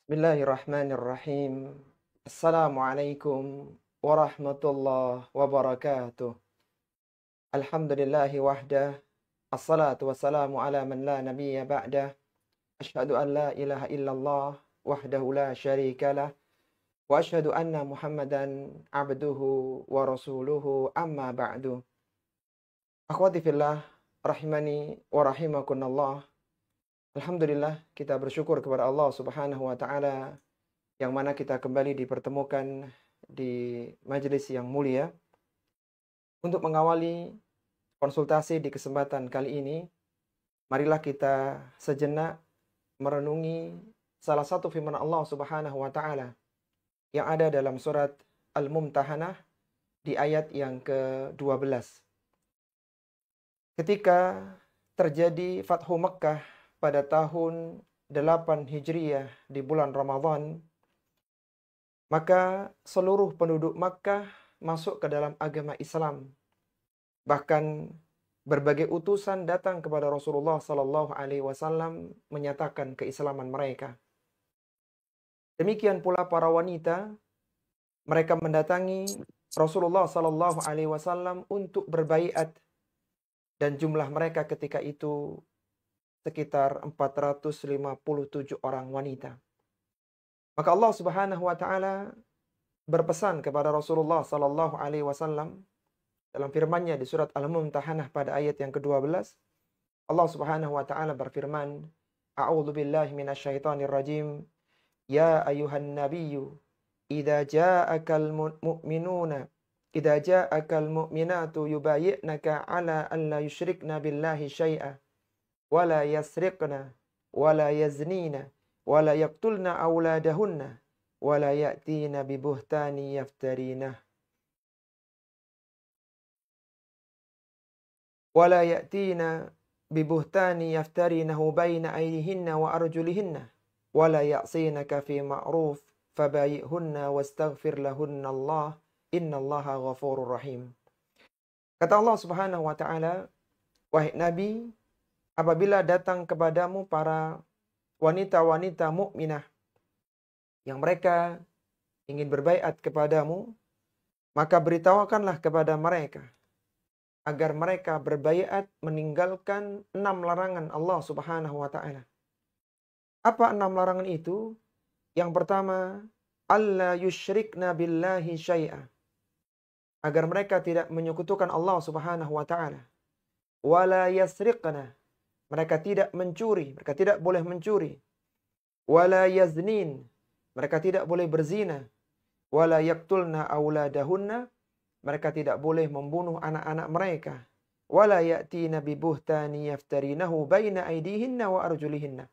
Bismillahirrahmanirrahim. Assalamualaikum warahmatullahi wabarakatuh. Alhamdulillahi wahdah. Assalatu wassalamu ala man la nabiyya ba'dah. Asyhadu an la ilaha illallah wahdahu la syarikalah. Wa asyhadu anna Muhammadan abduhu wa rasuluhu amma ba'du. Akhwati fillah rahimani wa rahimakumullah. Alhamdulillah kita bersyukur kepada Allah Subhanahu wa taala yang mana kita kembali dipertemukan di majelis yang mulia untuk mengawali konsultasi di kesempatan kali ini. Marilah kita sejenak merenungi salah satu firman Allah Subhanahu wa taala yang ada dalam surat Al-Mumtahanah di ayat yang ke-12. Ketika terjadi Fathu Makkah pada tahun 8 Hijriyah di bulan Ramadan, maka seluruh penduduk Makkah masuk ke dalam agama Islam. Bahkan berbagai utusan datang kepada Rasulullah Sallallahu Alaihi Wasallam menyatakan keislaman mereka. Demikian pula para wanita, mereka mendatangi Rasulullah Sallallahu Alaihi Wasallam untuk berbaiat, dan jumlah mereka ketika itu sekitar 457 orang wanita. Maka Allah Subhanahu wa taala berpesan kepada Rasulullah sallallahu alaihi wasallam dalam firman-Nya di surat Al-Mumtahanah pada ayat yang ke-12. Allah Subhanahu wa taala berfirman, A'udzu billahi minasyaitonir rajim. Ya ayuhan nabiyyu, idza ja'akal mu'minuna idza ja'akal mu'minatu yubayyi'naka 'ala an la yusyrikna billahi syai'a wa la yasriqna wa la yaznina wala yaqtulna auladahunna wala ya'tina bibuhtani yaftarinah wala ya'tina bibuhtani yaftarinahu baina aydihinna wa arjulihinna wala ya'sinaka fi ma'ruf fabayi'hunna wastaghfir lahunna Allah innallaha ghafurur rahim. Kata Allah Subhanahu wa taala, wahai Nabi, apabila datang kepadamu para wanita-wanita mukminah yang mereka ingin berbaiat kepadamu, maka beritahukanlah kepada mereka agar mereka berbaiat meninggalkan 6 larangan Allah Subhanahu wa taala. Apa 6 larangan itu? Yang pertama, alla yusyrikna billahi syai'a. Agar mereka tidak menyekutukan Allah Subhanahu wa taala. Wala yasriqna. Mereka tidak mencuri, mereka tidak boleh mencuri. Wala yaznin, mereka tidak boleh berzina. Wala yaqtulna auladahunna, mereka tidak boleh membunuh anak-anak mereka. Wala ya'tina bibuhtani yaftarinahu baina aydihinna wa arjulihinna.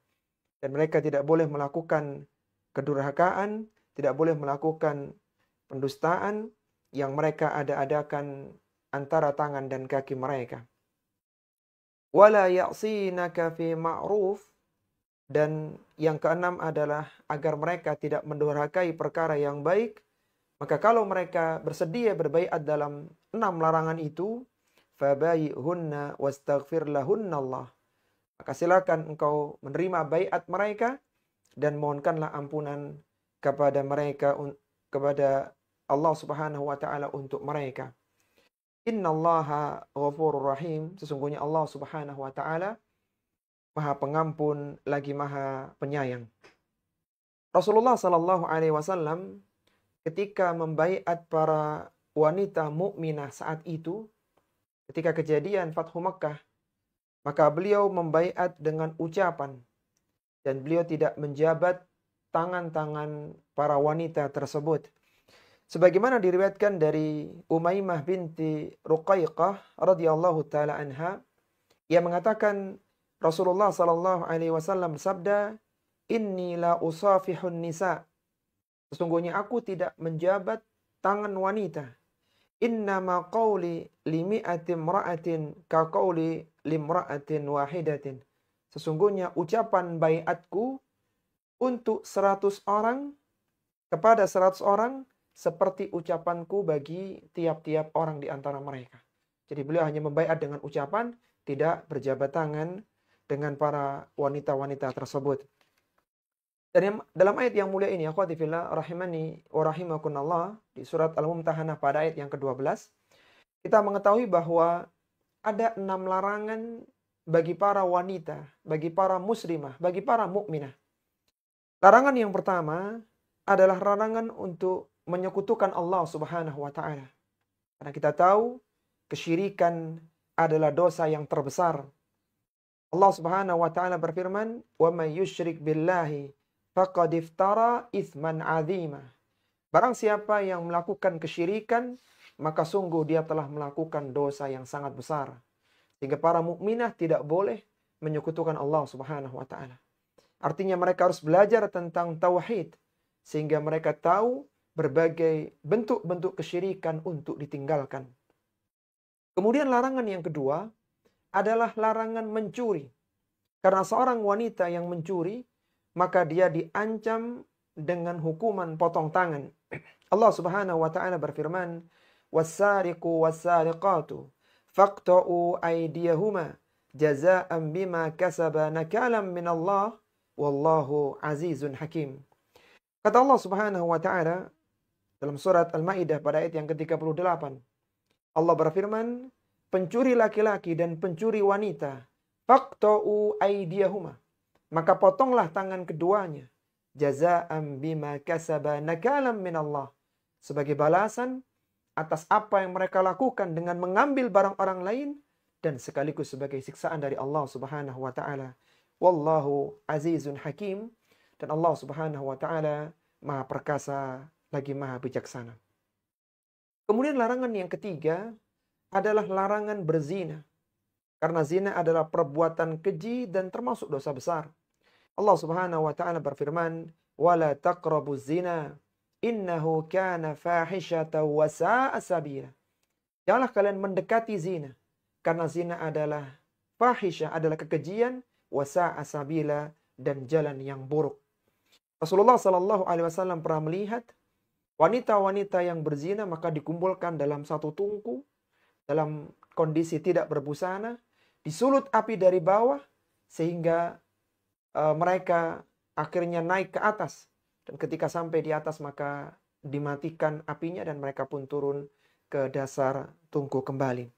Dan mereka tidak boleh melakukan kedurhakaan, tidak boleh melakukan pendustaan yang mereka ada-adakan antara tangan dan kaki mereka. Wala ya'sinaka fi ma'ruf, dan yang keenam adalah agar mereka tidak mendurhakai perkara yang baik. Maka kalau mereka bersedia berbaiat dalam 6 larangan itu, fabayi'hunna wastaghfir lahunna Allah. Maka silakan engkau menerima baiat mereka dan mohonkanlah ampunan kepada mereka, kepada Allah Subhanahu wa taala untuk mereka. Innallaha ghafurur rahim. Sesungguhnya Allah Subhanahu wa taala Maha Pengampun lagi Maha Penyayang. Rasulullah sallallahu alaihi wasallam ketika membaiat para wanita mukminah saat itu, ketika kejadian Fathu Makkah, maka beliau membaiat dengan ucapan dan beliau tidak menjabat tangan-tangan para wanita tersebut. Sebagaimana diriwayatkan dari Umaymah binti Ruqayqah radhiyallahu taala anha, ia mengatakan Rasulullah sallallahu alaihi wasallam bersabda, "Inni la usafihun nisa." Sesungguhnya aku tidak menjabat tangan wanita. Innama qawli limi'ati imra'atin ka qawli limra'atin wahidatin. Sesungguhnya ucapan baiatku untuk 100 orang kepada 100 orang seperti ucapanku bagi tiap-tiap orang di antara mereka. Jadi beliau hanya membaiat dengan ucapan, tidak berjabat tangan dengan para wanita-wanita tersebut. Dan dalam ayat yang mulia ini, akhwati fillah rahimani wa rahimakumullah, di surat Al-Mumtahanah pada ayat yang ke-12, kita mengetahui bahwa ada 6 larangan bagi para wanita, bagi para muslimah, bagi para mukminah. Larangan yang pertama adalah larangan untuk menyekutukan Allah Subhanahu wa taala. Karena kita tahu kesyirikan adalah dosa yang terbesar. Allah Subhanahu wa taala berfirman, "Wa may yusyrik billahi faqad iftara itsman 'azima." Barang siapa yang melakukan kesyirikan, maka sungguh dia telah melakukan dosa yang sangat besar. Sehingga para mukminah tidak boleh menyekutukan Allah Subhanahu wa taala. Artinya mereka harus belajar tentang tauhid sehingga mereka tahu berbagai bentuk-bentuk kesyirikan untuk ditinggalkan. Kemudian larangan yang kedua adalah larangan mencuri. Karena seorang wanita yang mencuri, maka dia diancam dengan hukuman potong tangan. Allah Subhanahu wa taala berfirman, "Was-sariqu was-sariqatu faqta'u aydiyahuma jazaa'an bima kasaba nakalan minallah wallahu azizun hakim." Kata Allah Subhanahu wa taala dalam surat Al-Maidah pada ayat yang ke-38. Allah berfirman, pencuri laki-laki dan pencuri wanita, faqta'u aydiyahuma, maka potonglah tangan keduanya, jazaa'an bima kasaba nakalan minallah, sebagai balasan atas apa yang mereka lakukan dengan mengambil barang orang lain dan sekaligus sebagai siksaan dari Allah Subhanahu wa taala. Wallahu azizun hakim, dan Allah Subhanahu wa taala Maha perkasa lagi Maha bijaksana. Kemudian larangan yang ketiga adalah larangan berzina. Karena zina adalah perbuatan keji dan termasuk dosa besar. Allah Subhanahu wa taala berfirman, "Wala taqrabuz zina, innahu kana fahishatan wa sa'a sabila." Janganlah kalian mendekati zina, karena zina adalah fahisyah, adalah kekejian, wa sa'a sabila, dan jalan yang buruk. Rasulullah sallallahu alaihi wasallam pernah melihat wanita-wanita yang berzina maka dikumpulkan dalam satu tungku dalam kondisi tidak berbusana, disulut api dari bawah sehingga mereka akhirnya naik ke atas, dan ketika sampai di atas maka dimatikan apinya dan mereka pun turun ke dasar tungku kembali.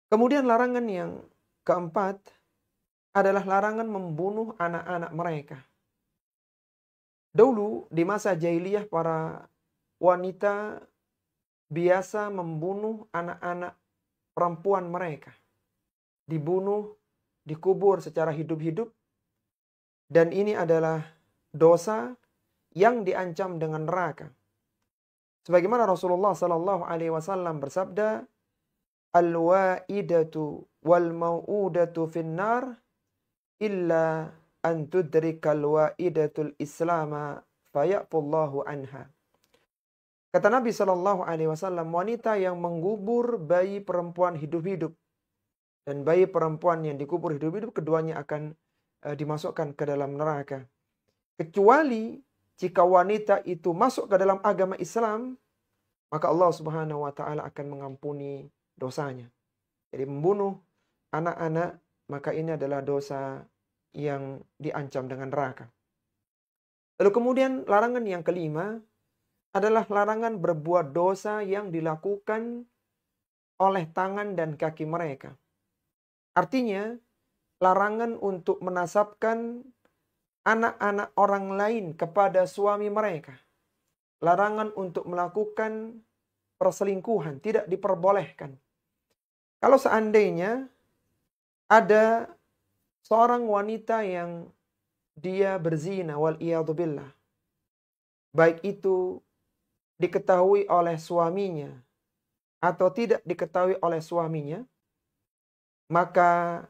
Kemudian larangan yang keempat adalah larangan membunuh anak-anak mereka. Dahulu di masa jahiliyah para wanita biasa membunuh anak-anak perempuan mereka. Dibunuh, dikubur secara hidup-hidup. Dan ini adalah dosa yang diancam dengan neraka. Sebagaimana Rasulullah sallallahu alaihi wasallam bersabda, "Al-wa'idatu wal mau'udatu finnar illa an tudrikal wa'idatul islama fayaqullahu anha." Kata Nabi Shallallahu Alaihi Wasallam, wanita yang mengubur bayi perempuan hidup-hidup dan bayi perempuan yang dikubur hidup-hidup, keduanya akan dimasukkan ke dalam neraka. Kecuali jika wanita itu masuk ke dalam agama Islam, maka Allah Subhanahu Wa Taala akan mengampuni dosanya. Jadi membunuh anak-anak, maka ini adalah dosa yang diancam dengan neraka. Lalu kemudian larangan yang kelima adalah larangan berbuat dosa yang dilakukan oleh tangan dan kaki mereka. Artinya, larangan untuk menasabkan anak-anak orang lain kepada suami mereka. Larangan untuk melakukan perselingkuhan, tidak diperbolehkan. Kalau seandainya ada seorang wanita yang dia berzina, wal-iyadzubillah, baik itu diketahui oleh suaminya atau tidak diketahui oleh suaminya, maka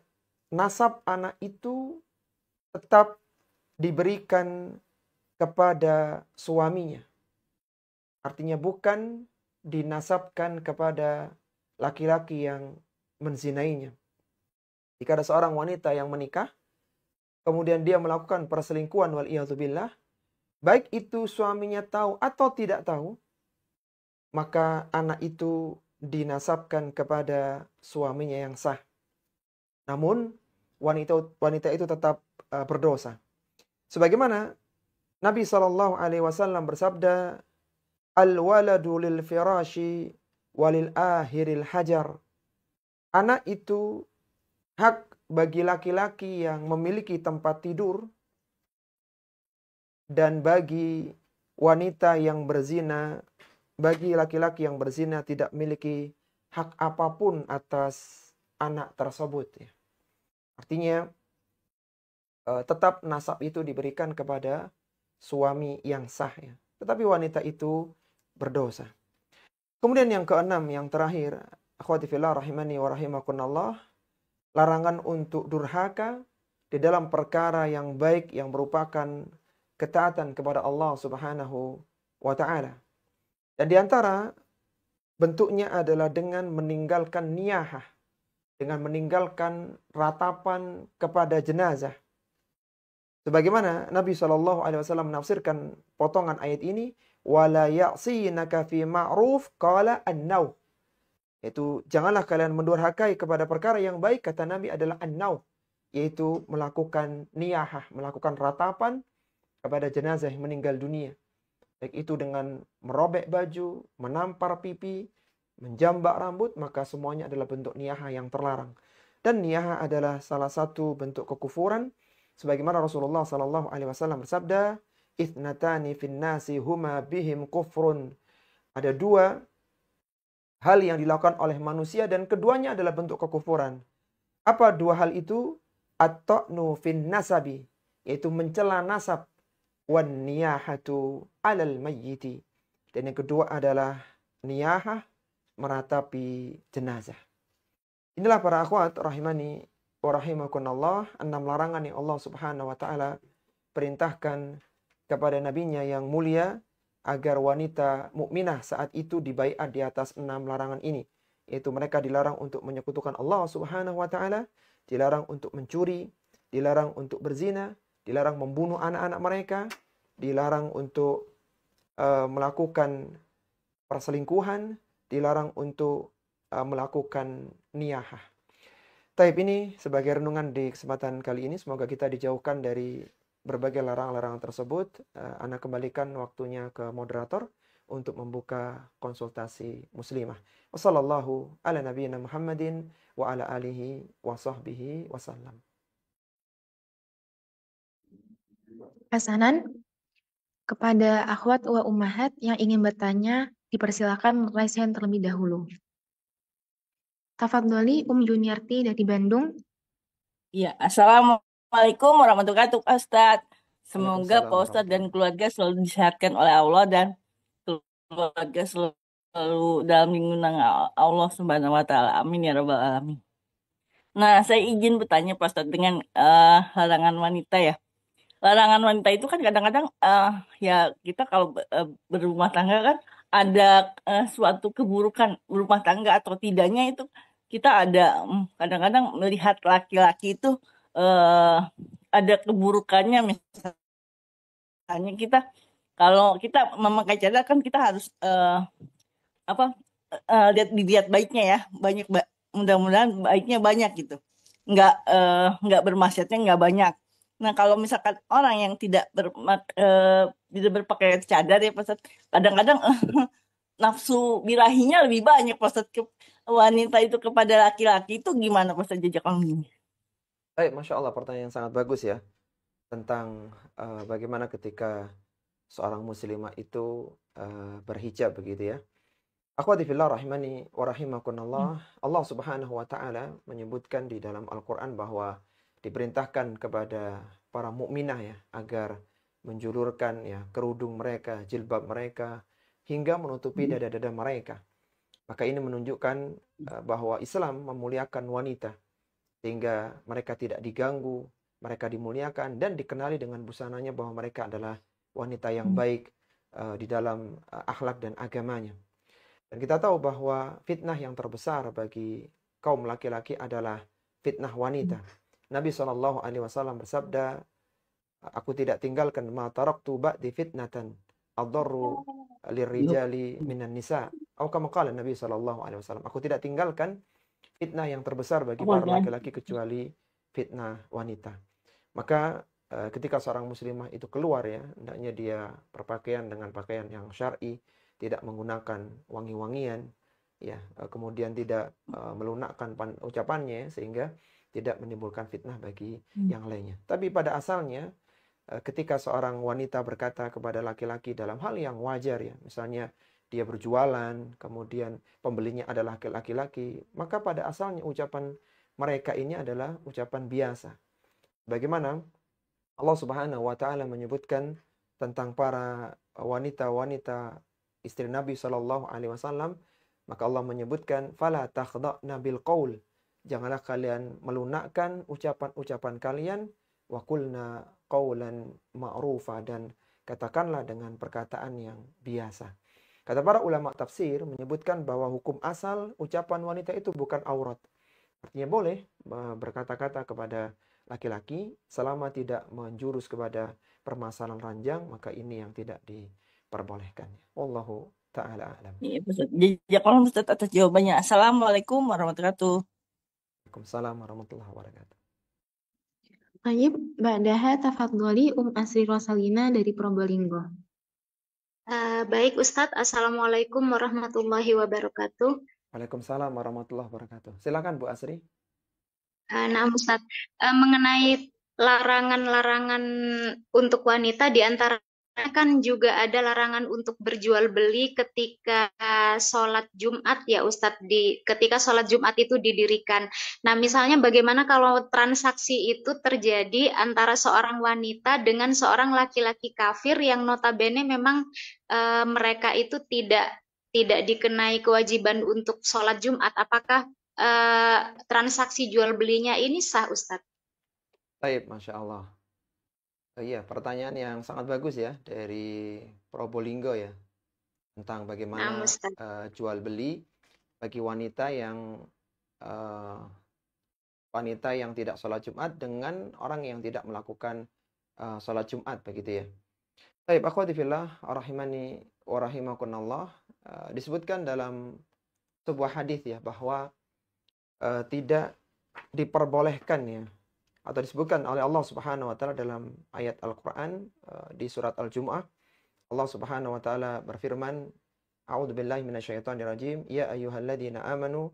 nasab anak itu tetap diberikan kepada suaminya. Artinya bukan dinasabkan kepada laki-laki yang menzinainya. Jika ada seorang wanita yang menikah, kemudian dia melakukan perselingkuhan, wal-iyadzubillah, baik itu suaminya tahu atau tidak tahu, maka anak itu dinasabkan kepada suaminya yang sah. Namun wanita itu tetap berdosa. Sebagaimana Nabi Shallallahu Alaihi Wasallam bersabda, al-waladu lil firashi walil akhiril hajar. Anak itu hak bagi laki-laki yang memiliki tempat tidur dan bagi wanita yang berzina, bagi laki-laki yang berzina tidak memiliki hak apapun atas anak tersebut. Artinya tetap nasab itu diberikan kepada suami yang sah. Tetapi wanita itu berdosa. Kemudian yang keenam, yang terakhir, akhwati fillah rahimani wa rahimakunallah, larangan untuk durhaka di dalam perkara yang baik yang merupakan ketaatan kepada Allah Subhanahu wa taala. Dan di antara bentuknya adalah dengan meninggalkan niyahah, dengan meninggalkan ratapan kepada jenazah. Sebagaimana Nabi SAW menafsirkan potongan ayat ini, wala ya'sinaka fi ma'ruf qala an-naw. Yaitu janganlah kalian mendurhakai kepada perkara yang baik, kata Nabi adalah an-naw, yaitu melakukan niyahah, melakukan ratapan kepada jenazah yang meninggal dunia. Baik itu dengan merobek baju, menampar pipi, menjambak rambut, maka semuanya adalah bentuk niyahah yang terlarang. Dan niyahah adalah salah satu bentuk kekufuran. Sebagaimana Rasulullah Sallallahu Alaihi Wasallam bersabda, "Ithnatani fin nasi huma bihim kufrun." Ada dua hal yang dilakukan oleh manusia dan keduanya adalah bentuk kekufuran. Apa dua hal itu? At-ta'nu fin nasabi, yaitu mencela nasab, wan niyahatu 'alal mayyiti. Dan yang kedua adalah niyahah, meratapi jenazah. Inilah para akhwat rahimani wa rahimakunallah, 6 larangan yang Allah Subhanahu wa taala perintahkan kepada nabinya yang mulia agar wanita mukminah saat itu dibaiat di atas 6 larangan ini. Yaitu mereka dilarang untuk menyekutukan Allah Subhanahu wa taala, dilarang untuk mencuri, dilarang untuk berzina, dilarang membunuh anak-anak mereka, dilarang untuk melakukan perselingkuhan, dilarang untuk melakukan niyahah. Taib, ini sebagai renungan di kesempatan kali ini. Semoga kita dijauhkan dari berbagai larangan-larangan tersebut. Ana kembalikan waktunya ke moderator untuk membuka konsultasi muslimah. Wassallallahu ala nabiyina Muhammadin wa ala alihi wa sahbihi wasallam. Hasanan, kepada akhwat wa ummahat yang ingin bertanya, dipersilakan raise hand terlebih dahulu. Tafadholi Juniarti dari Bandung. Ya, assalamualaikum warahmatullahi wabarakatuh, Pak Ustadz. Semoga Waalaikumsalam Pak Ustadz dan warahmatullahi. keluarga selalu disehatkan oleh Allah dan keluarga selalu dalam lindungan Allah Subhanahu wa taala. Amin ya rabbal alamin. Nah, saya izin bertanya Pak Ustadz dengan larangan wanita ya. Larangan wanita itu kan kadang-kadang ya kita kalau berumah tangga kan ada suatu keburukan berumah tangga atau tidaknya itu kita ada kadang-kadang melihat laki-laki itu ada keburukannya. Misalnya kita kalau kita memakai cadar kan kita harus lihat baiknya ya, banyak mudah-mudahan baiknya banyak gitu, nggak bermaksiatnya nggak banyak. Nah kalau misalkan orang yang tidak berpakaian cadar ya Pak Ustadz, kadang-kadang nafsu birahinya lebih banyak Pak Ustadz, wanita itu kepada laki-laki itu gimana Pak Ustadz jejak ini? Baik, Masya Allah, pertanyaan yang sangat bagus ya. Tentang bagaimana ketika seorang muslimah itu berhijab begitu ya. Akhwati fillah rahimani wa rahimakunallah, Allah Subhanahu wa taala menyebutkan di dalam Al-Qur'an bahwa diperintahkan kepada para mukminah ya agar menjulurkan ya kerudung mereka, jilbab mereka hingga menutupi dada-dada mereka. Maka ini menunjukkan bahwa Islam memuliakan wanita sehingga mereka tidak diganggu, mereka dimuliakan dan dikenali dengan busananya bahwa mereka adalah wanita yang baik di dalam akhlak dan agamanya. Dan kita tahu bahwa fitnah yang terbesar bagi kaum laki-laki adalah fitnah wanita. Nabi SAW bersabda, aku tidak tinggalkan ma taraktu ba'di fitnatan adarru lirrijali minan nisa. Atau kama qala Nabi SAW, aku tidak tinggalkan fitnah yang terbesar bagi para laki-laki kecuali fitnah wanita. Maka ketika seorang muslimah itu keluar ya, hendaknya dia berpakaian dengan pakaian yang syar'i, tidak menggunakan wangi-wangian, ya, kemudian tidak melunakkan ucapannya sehingga tidak menimbulkan fitnah bagi yang lainnya. Tapi pada asalnya ketika seorang wanita berkata kepada laki-laki dalam hal yang wajar ya, misalnya dia berjualan, kemudian pembelinya adalah laki-laki, maka pada asalnya ucapan mereka ini adalah ucapan biasa. Bagaimana Allah Subhanahu wa taala menyebutkan tentang para wanita-wanita istri Nabi Shallallahu alaihi wasallam, maka Allah menyebutkan fala takhda'na bil qaul. Janganlah kalian melunakkan ucapan-ucapan kalian, wa qulna qaulan ma'rufa, dan katakanlah dengan perkataan yang biasa. Kata para ulama tafsir menyebutkan bahwa hukum asal ucapan wanita itu bukan aurat. Artinya boleh berkata-kata kepada laki-laki selama tidak menjurus kepada permasalahan ranjang, maka ini yang tidak diperbolehkan. Wallahu ta'ala a'lam. Iya, Ustaz. Jazakallahu Ustaz atas jawabannya. Assalamualaikum warahmatullahi wabarakatuh. Waalaikumsalam warahmatullahi wabarakatuh. Tayyib, ba'daha tafadholi Asri Rosalina dari Probolinggo. Baik Ustadz, Assalamualaikum warahmatullahi wabarakatuh. Waalaikumsalam warahmatullahi wabarakatuh. Silakan Bu Asri. Nah Ustadz, mengenai larangan-larangan untuk wanita, di antaranya kan juga ada larangan untuk berjual beli ketika sholat Jumat ya Ustadz, ketika sholat Jumat itu didirikan. Nah misalnya bagaimana kalau transaksi itu terjadi antara seorang wanita dengan seorang laki-laki kafir yang notabene memang mereka itu tidak dikenai kewajiban untuk sholat Jumat, apakah transaksi jual belinya ini sah Ustadz? Baik, Masya Allah. Iya, pertanyaan yang sangat bagus ya dari Probolinggo ya, tentang bagaimana jual beli bagi wanita yang tidak sholat Jumat dengan orang yang tidak melakukan sholat Jumat, begitu ya. Baik, akhwati fillah, rahimani wa rahimakumullah, disebutkan dalam sebuah hadis ya bahwa tidak diperbolehkan ya, atau disebutkan oleh Allah Subhanahu wa taala dalam ayat Al-Qur'an di surat Al-Jumu'ah. Allah Subhanahu wa taala berfirman, A'udzubillahi minasyaitonir rajim, ya ayyuhalladzina amanu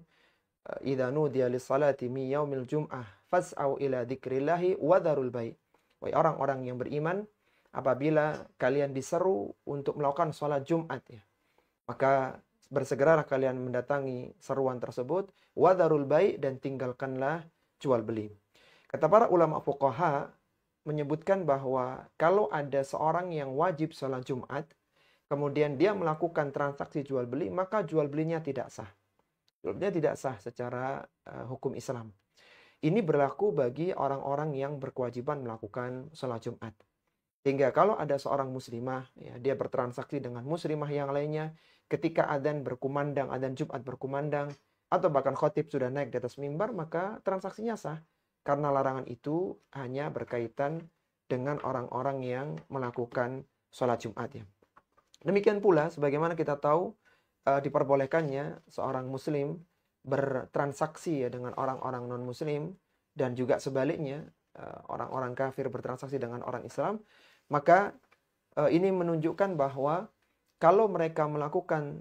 idza nudiya lis-salati min yaumil jum'ah fas'au ila dzikrillahi wa dzarul bai'. Wahai orang-orang yang beriman, apabila kalian diseru untuk melakukan salat Jumat ya, maka bersegeralah kalian mendatangi seruan tersebut, wa dzarul bai', dan tinggalkanlah jual beli. Kata para ulama fuqaha menyebutkan bahwa kalau ada seorang yang wajib sholat Jumat, kemudian dia melakukan transaksi jual beli, maka jual belinya tidak sah. Jual belinya tidak sah secara hukum Islam. Ini berlaku bagi orang-orang yang berkewajiban melakukan sholat Jumat. Sehingga kalau ada seorang muslimah, ya, dia bertransaksi dengan muslimah yang lainnya, ketika adzan berkumandang, adzan Jumat berkumandang, atau bahkan khotib sudah naik di atas mimbar, maka transaksinya sah. Karena larangan itu hanya berkaitan dengan orang-orang yang melakukan sholat Jumat ya. Demikian pula, sebagaimana kita tahu diperbolehkannya seorang muslim bertransaksi ya dengan orang-orang non-muslim, dan juga sebaliknya orang-orang kafir bertransaksi dengan orang Islam, maka ini menunjukkan bahwa kalau mereka melakukan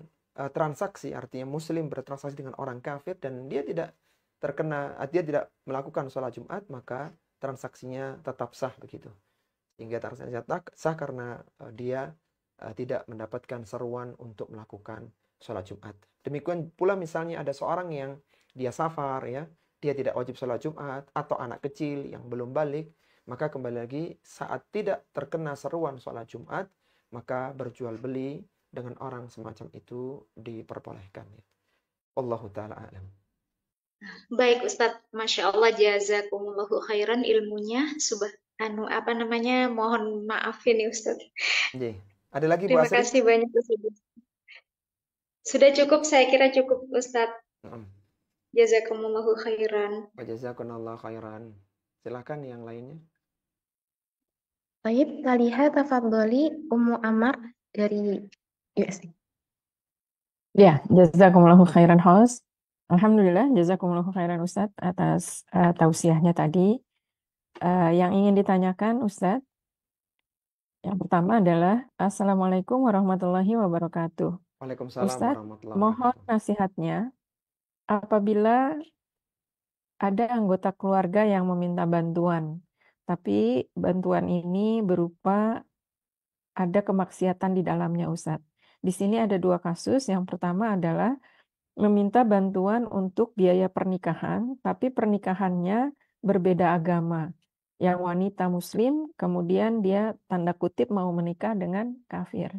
transaksi, artinya muslim bertransaksi dengan orang kafir dan dia tidak tidak melakukan sholat Jumat, maka transaksinya tetap sah begitu. Sehingga transaksinya sah karena dia tidak mendapatkan seruan untuk melakukan sholat Jumat. Demikian pula misalnya ada seorang yang dia safar ya, dia tidak wajib sholat Jumat, atau anak kecil yang belum balik, maka kembali lagi saat tidak terkena seruan sholat Jumat, maka berjual beli dengan orang semacam itu diperbolehkan ya. Wallahu ta'ala a'lam. Baik Ustadz, Masya Allah, jazakumullahu khairan ilmunya. Mohon maafin ya Ustadz. Ada lagi Bu Asri? Terima kasih banyak Ustadz. Sudah cukup, saya kira cukup Ustadz. Jazakumullahu khairan. Jazakumullahu khairan. Silakan yang lainnya. Baik, Taliha tafadholi Ummu Ammar dari USA. Ya, jazakumullahu khairan host. Alhamdulillah, jazakumullahu khairan Ustadz atas tausiahnya tadi. Yang ingin ditanyakan Ustadz, yang pertama adalah Assalamualaikum warahmatullahi wabarakatuh. Waalaikumsalam Ustadz, warahmatullahi mohon wabarakatuh. nasihatnya apabila ada anggota keluarga yang meminta bantuan, tapi bantuan ini berupa ada kemaksiatan di dalamnya, Ustadz. Di sini ada dua kasus. Yang pertama adalah meminta bantuan untuk biaya pernikahan, tapi pernikahannya berbeda agama. Yang wanita muslim, kemudian dia tanda kutip mau menikah dengan kafir.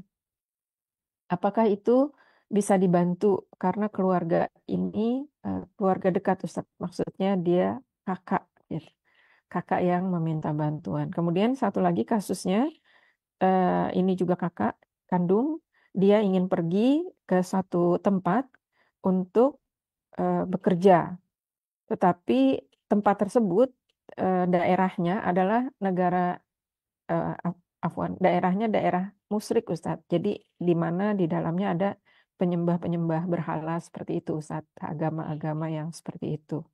Apakah itu bisa dibantu? Karena keluarga ini keluarga dekat, Ustaz. Maksudnya dia kakak, gitu. Kakak yang meminta bantuan. Kemudian satu lagi kasusnya, ini juga kakak kandung, dia ingin pergi ke satu tempat untuk bekerja, tetapi tempat tersebut daerahnya adalah negara daerahnya daerah musyrik, Ustadz. Jadi di mana di dalamnya ada penyembah-penyembah berhala seperti itu, Ustadz. Agama-agama yang seperti itu.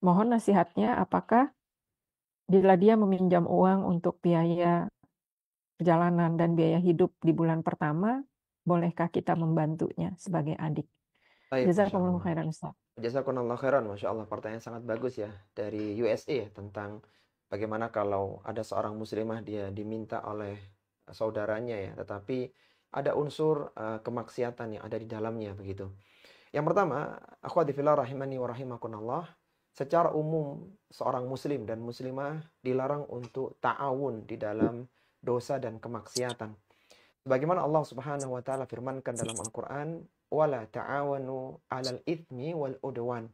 Mohon nasihatnya, apakah bila dia meminjam uang untuk biaya perjalanan dan biaya hidup di bulan pertama, bolehkah kita membantunya sebagai adik? Baik, Masya Jazakumullahu Allah. khairan, Ustaz. Jazakumullah khairan, Masya Allah. Pertanyaan sangat bagus ya dari USA tentang bagaimana kalau ada seorang muslimah dia diminta oleh saudaranya ya, tetapi ada unsur kemaksiatan yang ada di dalamnya begitu. Yang pertama, akhwati fillah rahimani wa rahimakumullah, secara umum seorang muslim dan muslimah dilarang untuk ta'awun di dalam dosa dan kemaksiatan. Sebagaimana Allah Subhanahu wa taala firmankan dalam Al-Qur'an, "Wala ta'awanu 'alal itsmi wal udwan."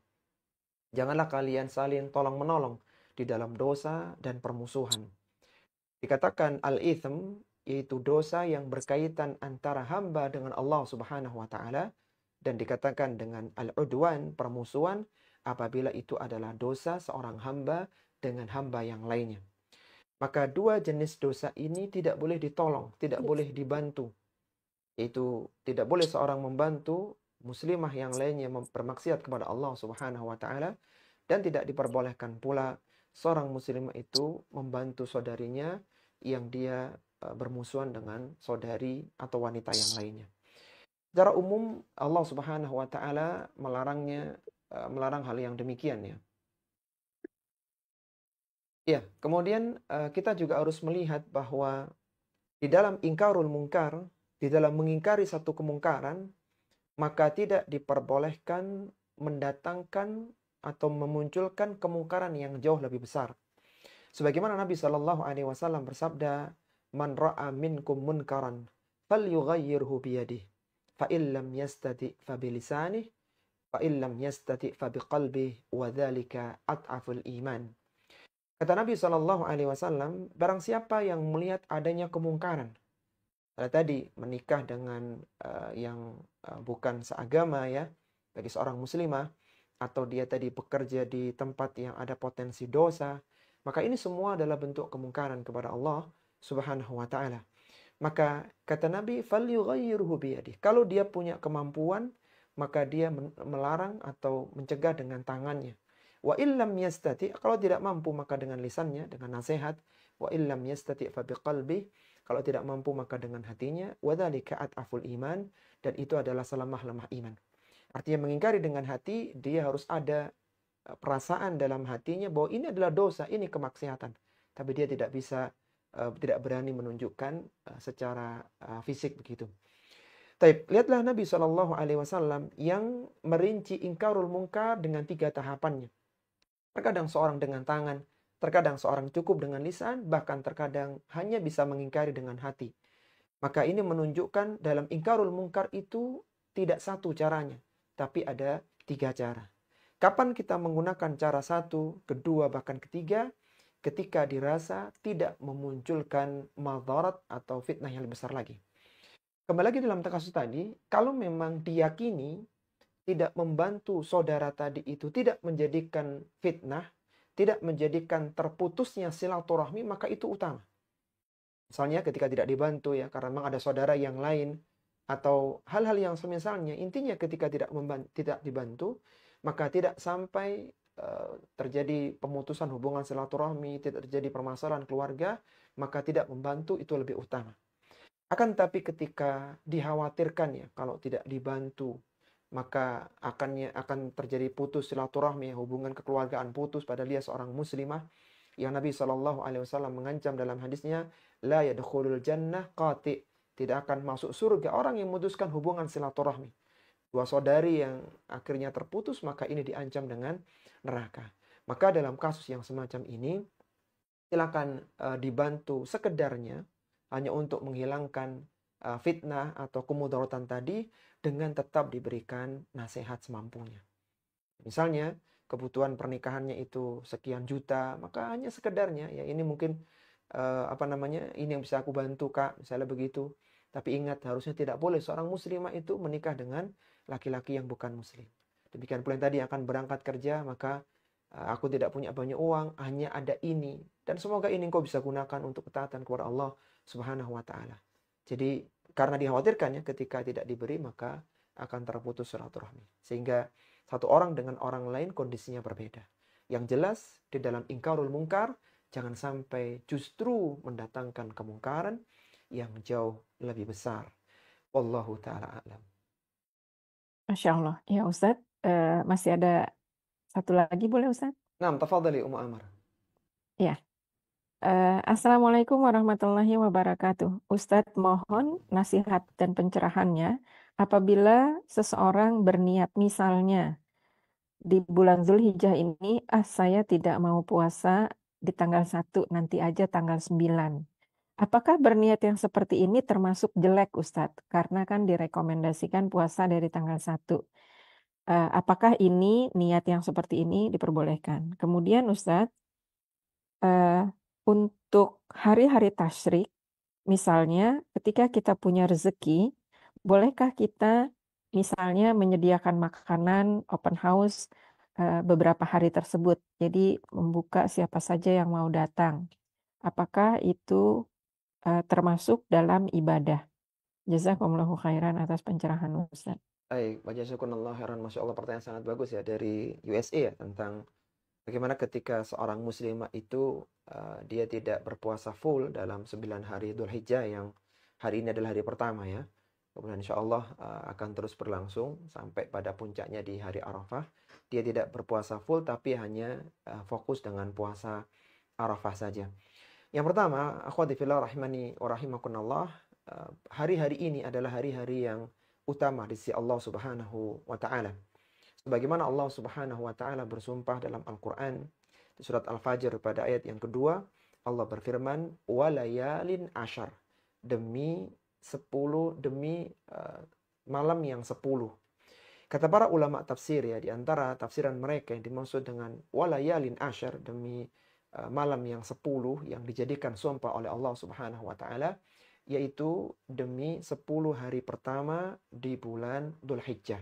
Janganlah kalian saling tolong-menolong di dalam dosa dan permusuhan. Dikatakan al-itsm yaitu dosa yang berkaitan antara hamba dengan Allah Subhanahu wa taala, dan dikatakan dengan al-udwan, permusuhan, apabila itu adalah dosa seorang hamba dengan hamba yang lainnya. Maka dua jenis dosa ini tidak boleh ditolong, tidak boleh dibantu. Yaitu tidak boleh seorang membantu muslimah yang lainnya bermaksiat kepada Allah Subhanahu wa taala, dan tidak diperbolehkan pula seorang muslimah itu membantu saudarinya yang dia bermusuhan dengan saudari atau wanita yang lainnya. Secara umum Allah Subhanahu wa taala melarang hal yang demikian ya. Ya, kemudian kita juga harus melihat bahwa di dalam ingkarul mungkar, di dalam mengingkari satu kemungkaran, maka tidak diperbolehkan mendatangkan atau memunculkan kemungkaran yang jauh lebih besar. Sebagaimana Nabi Shallallahu Alaihi Wasallam bersabda, "Man ra'a minkum munkaran, falyughayyirhu biyadihi, fa illam yastati fa bilisanih, fa illam yastati fa biqalbihi, wa dzalika at'aful iman." Kata Nabi Shallallahu Alaihi Wasallam, barang siapa yang melihat adanya kemungkaran, tadi menikah dengan yang bukan seagama ya, bagi seorang muslimah, atau dia tadi bekerja di tempat yang ada potensi dosa, maka ini semua adalah bentuk kemungkaran kepada Allah Subhanahu wa taala. Maka kata Nabi, falyughayyirhu biyadihi. Kalau dia punya kemampuan, maka dia melarang atau mencegah dengan tangannya. Wa illam yastati, kalau tidak mampu maka dengan lisannya, dengan nasihat. Wa illam yastati fa biqalbi, kalau tidak mampu maka dengan hatinya. Wa dzalika at'aful iman, dan itu adalah selemah-lemah iman. Artinya mengingkari dengan hati, dia harus ada perasaan dalam hatinya bahwa ini adalah dosa, ini kemaksiatan. Tapi dia tidak bisa, tidak berani menunjukkan secara fisik begitu. Taib, lihatlah Nabi SAW yang merinci ingkarul mungkar dengan 3 tahapannya. Terkadang seorang dengan tangan, terkadang seorang cukup dengan lisan, bahkan terkadang hanya bisa mengingkari dengan hati. Maka ini menunjukkan dalam ingkarul mungkar itu tidak satu caranya, tapi ada 3 cara. Kapan kita menggunakan cara 1, kedua, bahkan ketiga? Ketika dirasa tidak memunculkan madarat atau fitnah yang lebih besar lagi. Kembali lagi dalam kasus tadi, kalau memang diyakini tidak membantu saudara tadi itu tidak menjadikan fitnah, tidak menjadikan terputusnya silaturahmi, maka itu utama. Misalnya ketika tidak dibantu ya, karena memang ada saudara yang lain, atau hal-hal yang semisalnya, intinya ketika tidak dibantu, maka tidak sampai terjadi pemutusan hubungan silaturahmi, tidak terjadi permasalahan keluarga, maka tidak membantu itu lebih utama. Akan tapi ketika dikhawatirkan ya, kalau tidak dibantu, maka akan terjadi putus silaturahmi, hubungan kekeluargaan putus, padahal dia seorang muslimah, yang Nabi SAW mengancam dalam hadisnya, la yadkhulul jannah qati, tidak akan masuk surga orang yang memutuskan hubungan silaturahmi. Dua saudari yang akhirnya terputus, maka ini diancam dengan neraka. Maka dalam kasus yang semacam ini, silakan dibantu sekedarnya, hanya untuk menghilangkan fitnah atau kemudaratan tadi, dengan tetap diberikan nasihat semampunya. Misalnya, kebutuhan pernikahannya itu sekian juta, maka hanya sekedarnya, ya ini mungkin ini yang bisa aku bantu kak, misalnya begitu. Tapi ingat, harusnya tidak boleh seorang muslimah itu menikah dengan laki-laki yang bukan muslim. Demikian pula yang tadi akan berangkat kerja, maka aku tidak punya banyak uang, hanya ada ini. Dan semoga ini engkau bisa gunakan untuk ketaatan kepada Allah Subhanahu wa Ta'ala. Jadi, karena dikhawatirkannya ketika tidak diberi, maka akan terputus silaturahmi. Sehingga satu orang dengan orang lain kondisinya berbeda. Yang jelas, di dalam ingkarul mungkar, jangan sampai justru mendatangkan kemungkaran yang jauh lebih besar. Wallahu ta'ala a'lam. Masya Allah. Ya Ustadz, masih ada satu lagi boleh Ustadz? Naam, tafadhali Ummu Amar. Ya. Assalamualaikum warahmatullahi wabarakatuh. Ustadz mohon nasihat dan pencerahannya apabila seseorang berniat misalnya di bulan Zulhijjah ini, saya tidak mau puasa di tanggal 1, nanti aja tanggal 9. Apakah berniat yang seperti ini termasuk jelek Ustadz? Karena kan direkomendasikan puasa dari tanggal 1. Apakah ini niat yang seperti ini diperbolehkan? Kemudian Ustadz, untuk hari-hari tasyrik, misalnya ketika kita punya rezeki, bolehkah kita misalnya menyediakan makanan open house beberapa hari tersebut? Jadi membuka siapa saja yang mau datang. Apakah itu termasuk dalam ibadah? Jazakumullahu khairan atas pencerahan Ustaz. Baik, jazakumullahu khairan. Masya Allah, pertanyaan sangat bagus ya dari USA ya, tentang bagaimana ketika seorang muslimah itu dia tidak berpuasa full dalam 9 hari Dhul Hijjah, yang hari ini adalah hari pertama ya. Kemudian insya Allah akan terus berlangsung sampai pada puncaknya di hari Arafah. Dia tidak berpuasa full, tapi hanya fokus dengan puasa Arafah saja. Yang pertama, akhwati fillah rahimani wa rahimakumullah, hari-hari ini adalah hari-hari yang utama di sisi Allah Subhanahu wa Ta'ala. Sebagaimana Allah Subhanahu wa Ta'ala bersumpah dalam Al-Quran di surat Al-Fajr pada ayat yang kedua, Allah berfirman, walayalin ashar, demi malam yang 10. Kata para ulama tafsir ya, di antara tafsiran mereka yang dimaksud dengan walayalin ashar, demi malam yang 10 yang dijadikan sumpah oleh Allah Subhanahu wa Ta'ala, yaitu demi 10 hari pertama di bulan Dhul Hijjah.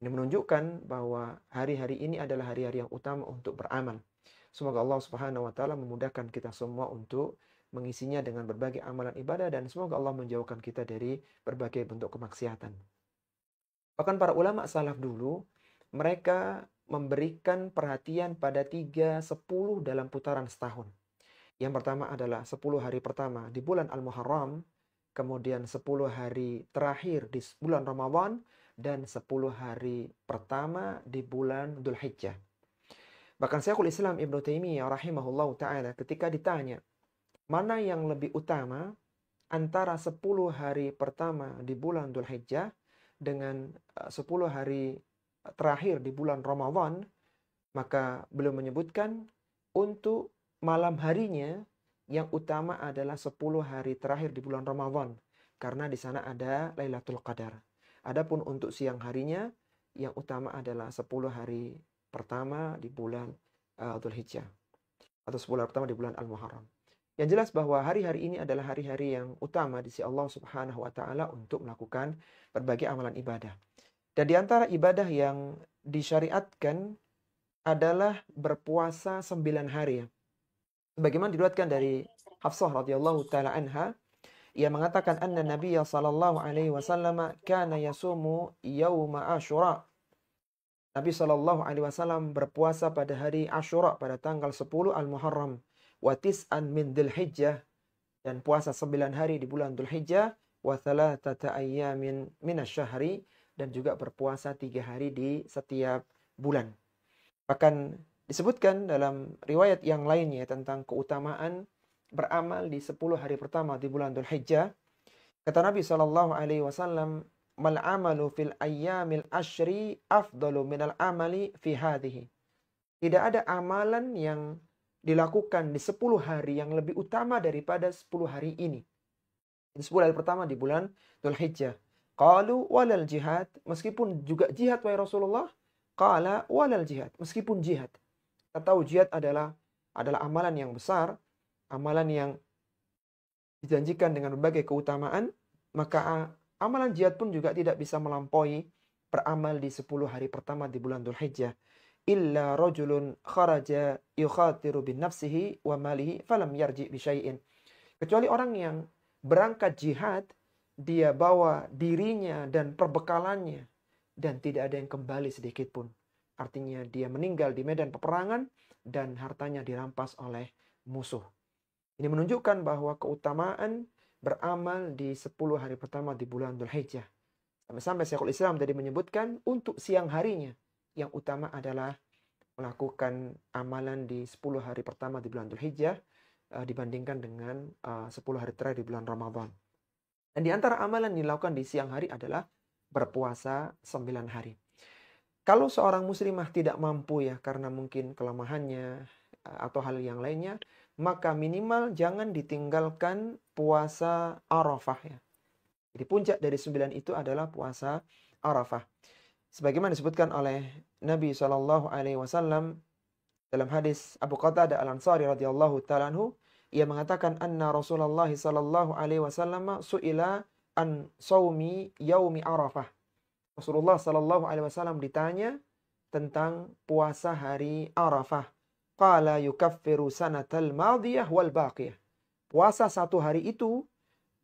Ini menunjukkan bahwa hari-hari ini adalah hari-hari yang utama untuk beramal. Semoga Allah Subhanahu wa Ta'ala memudahkan kita semua untuk mengisinya dengan berbagai amalan ibadah, dan semoga Allah menjauhkan kita dari berbagai bentuk kemaksiatan. Bahkan para ulama salaf dulu, mereka memberikan perhatian pada 3-10 dalam putaran setahun. Yang pertama adalah 10 hari pertama di bulan Al-Muharram, kemudian 10 hari terakhir di bulan Ramadan, dan 10 hari pertama di bulan Dhul Hijjah. Bahkan Syekhul Islam Ibnu Taimiyah rahimahullahu ta'ala ketika ditanya, mana yang lebih utama antara 10 hari pertama di bulan Dhul Hijjah dengan 10 hari terakhir di bulan Ramadan, maka beliau menyebutkan untuk malam harinya yang utama adalah 10 hari terakhir di bulan Ramadan, karena di sana ada Lailatul Qadar. Adapun untuk siang harinya yang utama adalah 10 hari pertama di bulan Dhul Hijjah, atau 10 hari pertama di bulan Al-Muharram. Yang jelas bahwa hari-hari ini adalah hari-hari yang utama di sisi Allah Subhanahu wa Ta'ala untuk melakukan berbagai amalan ibadah. Dan di antara ibadah yang disyariatkan adalah berpuasa 9 hari. Bagaimana diriwayatkan dari Hafsah radhiyallahu taala anha, ia mengatakan anna Nabiya sallallahu alaihi wasallam kana yasumu yauma Asyura. Nabi SAW berpuasa pada hari Ashura pada tanggal 10 Al-Muharram. Wa tis'an min Dzulhijjah, dan puasa 9 hari di bulan Dzulhijjah. Wa thalathata ayyamin minasyahri, dan juga berpuasa 3 hari di setiap bulan. Bahkan disebutkan dalam riwayat yang lainnya tentang keutamaan beramal di 10 hari pertama di bulan Dzulhijjah. Kata Nabi SAW, mal amalu fil ayyamil ashri afdalu minal amali fi hadhihi. Tidak ada amalan yang dilakukan di 10 hari yang lebih utama daripada 10 hari ini. Di 10 hari pertama di bulan Dzulhijjah. Qalu walal jihad, meskipun juga jihad wahai Rasulullah. Qala walal jihad, meskipun jihad. Kita tahu jihad adalah amalan yang besar, amalan yang dijanjikan dengan berbagai keutamaan, maka amalan jihad pun juga tidak bisa melampaui beramal di 10 hari pertama di bulan Dzulhijjah. Illa rajulun kharaja yukhatiru bin nafsihi wa malihi falam yarji bi syai'in. Kecuali orang yang berangkat jihad, dia bawa dirinya dan perbekalannya dan tidak ada yang kembali sedikit pun. Artinya dia meninggal di medan peperangan dan hartanya dirampas oleh musuh. Ini menunjukkan bahwa keutamaan beramal di 10 hari pertama di bulan Dzulhijjah. Sampai-sampai Syekhul Islam tadi menyebutkan untuk siang harinya yang utama adalah melakukan amalan di 10 hari pertama di bulan Dzulhijjah dibandingkan dengan 10 hari terakhir di bulan Ramadan. Dan di antara amalan yang dilakukan di siang hari adalah berpuasa 9 hari. Kalau seorang muslimah tidak mampu ya karena mungkin kelemahannya atau hal yang lainnya, maka minimal jangan ditinggalkan puasa Arafah ya. Jadi puncak dari 9 itu adalah puasa Arafah. Sebagaimana disebutkan oleh Nabi SAW dalam hadis Abu Qatadah Al-Ansari radhiyallahu ta'ala anhu, ia mengatakan anna Rasulullah SAW su'ila an saumi yaumi Arafah. Rasulullah SAW ditanya tentang puasa hari Arafah. Qala yukaffiru sanatal madiyah wal baqiyah. Puasa 1 hari itu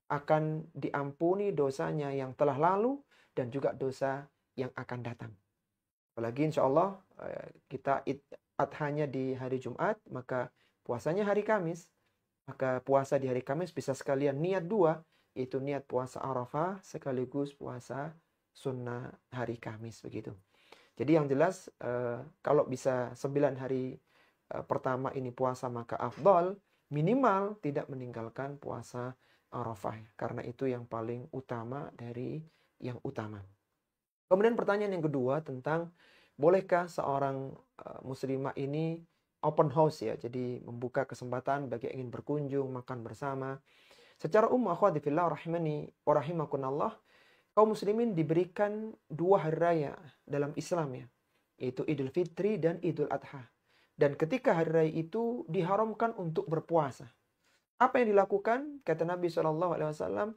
akan diampuni dosanya yang telah lalu dan juga dosa yang akan datang. Apalagi insya Allah kita adhanya di hari Jumat, maka puasanya hari Kamis. Maka puasa di hari Kamis bisa sekalian niat 2, yaitu niat puasa Arafah sekaligus puasa sunnah hari Kamis begitu. Jadi yang jelas kalau bisa 9 hari pertama ini puasa maka afdal, minimal tidak meninggalkan puasa Arafah, karena itu yang paling utama dari yang utama. Kemudian pertanyaan yang kedua tentang bolehkah seorang muslimah ini open house ya, jadi membuka kesempatan bagi yang ingin berkunjung, makan bersama. Secara umum akhwati fillah rahimani wa rahimakunallah, kaum muslimin diberikan 2 hari raya dalam Islam ya, yaitu Idul Fitri dan Idul Adha. Dan ketika hari raya itu diharamkan untuk berpuasa. Apa yang dilakukan? Kata Nabi SAW,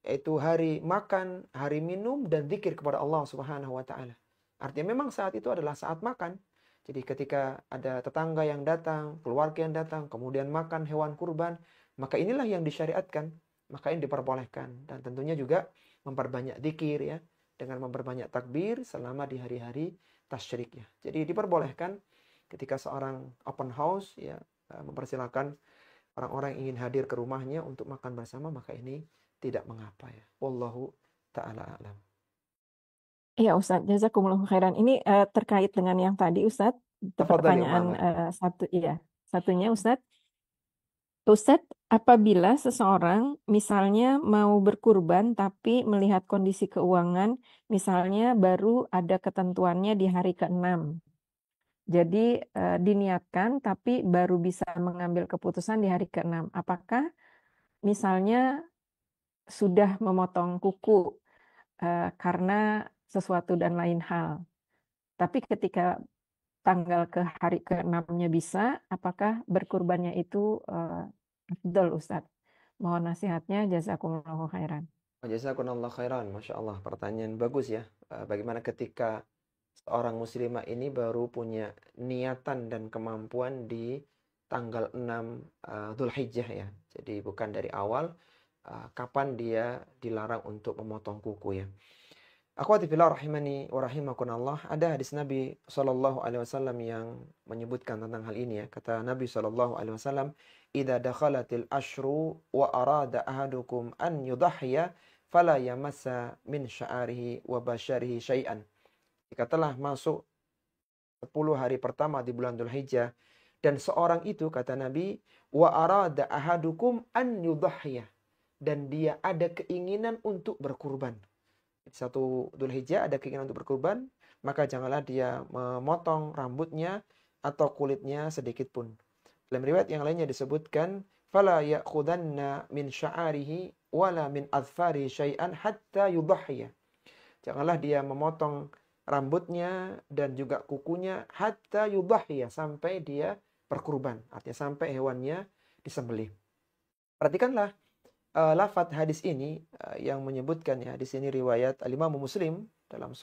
yaitu hari makan, hari minum, dan zikir kepada Allah Subhanahu wa Ta'ala. Artinya memang saat itu adalah saat makan. Jadi ketika ada tetangga yang datang, keluarga yang datang, kemudian makan hewan kurban, maka inilah yang disyariatkan, maka ini diperbolehkan. Dan tentunya juga memperbanyak zikir ya, dengan memperbanyak takbir selama di hari-hari tasyrik ya. Jadi diperbolehkan ketika seorang open house ya, mempersilahkan orang-orang yang ingin hadir ke rumahnya untuk makan bersama, maka ini tidak mengapa ya. Wallahu ta'ala a'lam. Iya Ustadz, jazakumullahu khairan. Ini terkait dengan yang tadi Ustadz, Tafadhal ya pertanyaan Muhammad. satunya Ustadz. Ustadz, apabila seseorang misalnya mau berkurban tapi melihat kondisi keuangan, misalnya baru ada ketentuannya di hari ke-6. Jadi diniatkan tapi baru bisa mengambil keputusan di hari ke-6. Apakah misalnya sudah memotong kuku karena sesuatu dan lain hal. Tapi ketika tanggal ke hari ke-6-nya bisa, apakah berkurbannya itu afdal Ustadz? Mohon nasihatnya, jazakumullahu khairan. Jazakumullahu khairan, Masya Allah. Pertanyaan bagus ya. Bagaimana ketika seorang muslimah ini baru punya niatan dan kemampuan di tanggal 6 Dzulhijjah ya. Jadi bukan dari awal kapan dia dilarang untuk memotong kuku ya. Akhwati fillah rahimani wa rahimakumullah, ada hadis Nabi SAW yang menyebutkan tentang hal ini ya. Kata Nabi SAW, "Idza dakhalatil ashru wa arada ahadukum an yudahhiya fala yamassa min sya'arihi wa basyarihi syai'an." Jika telah masuk 10 hari pertama di bulan Dzulhijjah dan seorang itu, kata Nabi, wa arada ahadukum an yudahhiya, dan dia ada keinginan untuk berkurban. Satu Dzulhijjah ada keinginan untuk berkurban, maka janganlah dia memotong rambutnya atau kulitnya sedikit pun. Dalam riwayat yang lainnya disebutkan, fala ya'khudanna min sya'arihi wala min adfari syai'an hatta yudahhiya. Janganlah dia memotong rambutnya dan juga kukunya hatta yudahhiya, sampai dia berkurban, artinya sampai hewannya disembelih. Perhatikanlah lafadz hadis ini yang menyebutkan ya, di sini riwayat Al-Imam Muslim dalam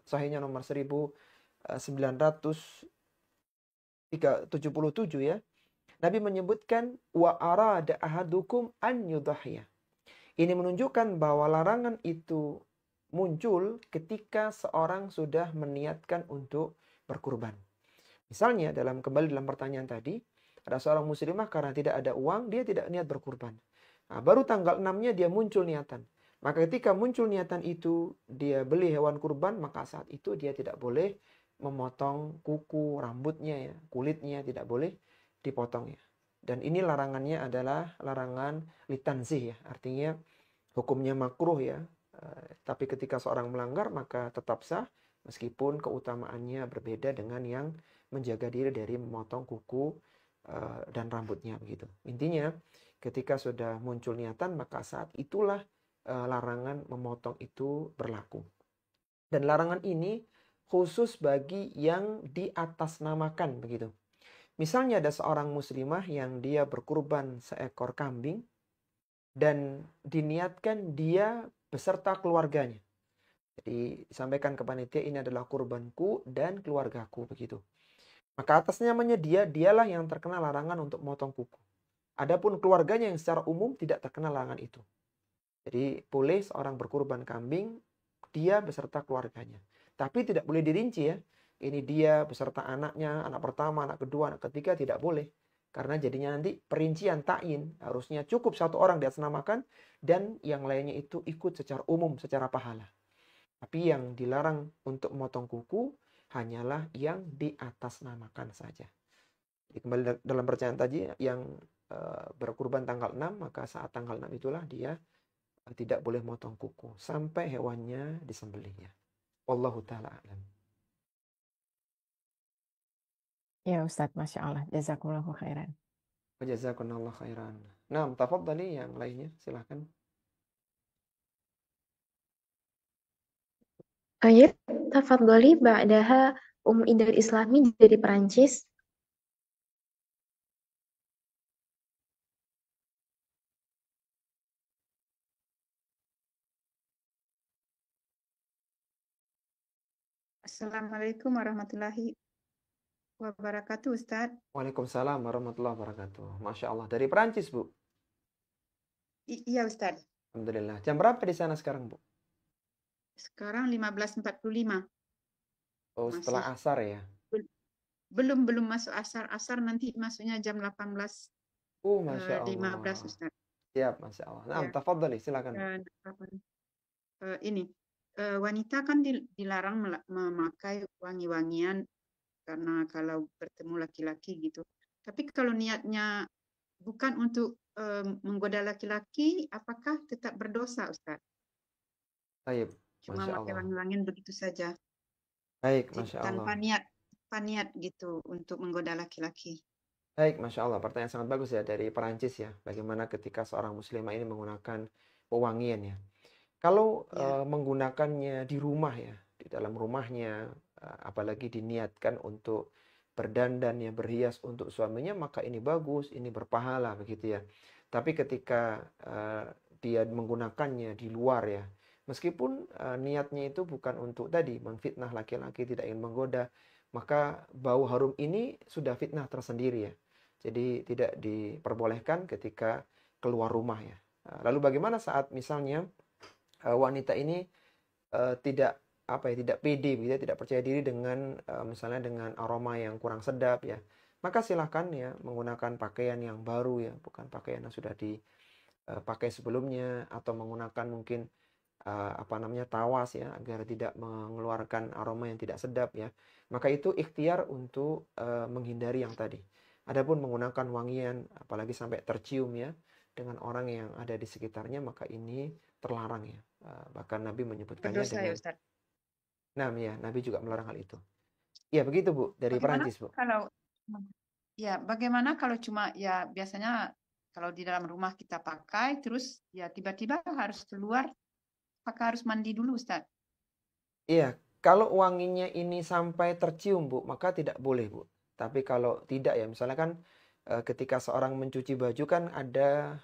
sahihnya nomor 1977 ya. Nabi menyebutkan wa arada ahadukum an yudahhiya. Ini menunjukkan bahwa larangan itu muncul ketika seorang sudah meniatkan untuk berkurban. Misalnya kembali dalam pertanyaan tadi, ada seorang muslimah karena tidak ada uang, dia tidak niat berkurban. Nah, baru tanggal 6-nya dia muncul niatan. Maka ketika muncul niatan itu, dia beli hewan kurban, maka saat itu dia tidak boleh memotong kuku, rambutnya ya, kulitnya tidak boleh dipotong ya. Dan ini larangannya adalah larangan litanzih ya, artinya hukumnya makruh ya. Tapi ketika seorang melanggar maka tetap sah, meskipun keutamaannya berbeda dengan yang menjaga diri dari memotong kuku dan rambutnya begitu. Intinya ketika sudah muncul niatan, maka saat itulah larangan memotong itu berlaku. Dan larangan ini khusus bagi yang diatasnamakan begitu. Misalnya ada seorang muslimah yang dia berkurban seekor kambing dan diniatkan dia beserta keluarganya. Jadi disampaikan ke panitia, ini adalah kurbanku dan keluargaku begitu. Maka atas namanya dialah yang terkena larangan untuk memotong kuku. Adapun keluarganya yang secara umum tidak terkena larangan itu. Jadi boleh seorang berkurban kambing, dia beserta keluarganya. Tapi tidak boleh dirinci ya. Ini dia beserta anaknya, anak pertama, anak kedua, anak ketiga, tidak boleh. Karena jadinya nanti perincian ta'yin. Harusnya cukup satu orang diatasnamakan dan yang lainnya itu ikut secara umum, secara pahala. Tapi yang dilarang untuk memotong kuku hanyalah yang diatasnamakan saja. Jadi kembali dalam percayaan tadi, yang berkurban tanggal 6, maka saat tanggal 6 itulah dia tidak boleh motong kuku sampai hewannya disembelihnya. Wallahu ta'ala a'lam. Ya Ustadz, Masya Allah. Jazakumullahu khairan. Jazakumullahu khairan. Nah, tafadhali yang lainnya, silakan. Ayat tafadhali ba'daha Idul Islami dari Perancis. Assalamualaikum warahmatullahi wabarakatuh, Ustadz. Waalaikumsalam warahmatullahi wabarakatuh. Masya Allah. Dari Perancis, Bu? Iya, Ustadz. Alhamdulillah. Jam berapa di sana sekarang, Bu? Sekarang 15.45. Oh, setelah asar ya? Belum masuk asar. Asar nanti masuknya jam 18. Masya Allah. 15, Ustadz. Siap, Masya Allah. Nah, Ya. tafadhali, silakan. Wanita kan dilarang memakai wangi-wangian karena kalau bertemu laki-laki gitu. Tapi kalau niatnya bukan untuk menggoda laki-laki, apakah tetap berdosa, Ustaz? Baik, Cuma Masya pakai Allah. wangi-wangian begitu saja. Baik, Masya Tanpa Allah. niat gitu untuk menggoda laki-laki. Baik, Masya Allah. Pertanyaan sangat bagus ya dari Perancis ya. Bagaimana ketika seorang muslimah ini menggunakan pewangian ya. Kalau menggunakannya di rumah ya, di dalam rumahnya, apalagi diniatkan untuk berdandan ya, berhias untuk suaminya, maka ini bagus, ini berpahala begitu ya. Tapi ketika dia menggunakannya di luar ya, meskipun niatnya itu bukan untuk tadi memfitnah laki-laki, tidak ingin menggoda, maka bau harum ini sudah fitnah tersendiri ya. Jadi tidak diperbolehkan ketika keluar rumah ya. Lalu bagaimana saat misalnya wanita ini tidak tidak pede gitu, tidak percaya diri dengan misalnya dengan aroma yang kurang sedap ya, maka silahkan ya menggunakan pakaian yang baru ya, bukan pakaian yang sudah dipakai sebelumnya, atau menggunakan mungkin tawas ya, agar tidak mengeluarkan aroma yang tidak sedap ya. Maka itu ikhtiar untuk menghindari yang tadi. Adapun menggunakan wangian apalagi sampai tercium ya dengan orang yang ada di sekitarnya, maka ini terlarang ya. Bahkan Nabi menyebutkannya Berdosa ya dengan Ustaz. Nah, ya, Nabi juga melarang hal itu. Ya, begitu Bu, dari Bagaimana Perancis, Bu. bagaimana kalau cuma ya biasanya kalau di dalam rumah kita pakai terus ya tiba-tiba harus keluar, apakah harus mandi dulu Ustaz? Iya, kalau wanginya ini sampai tercium, Bu, maka tidak boleh, Bu. Tapi kalau tidak ya, misalnya kan ketika seorang mencuci baju kan ada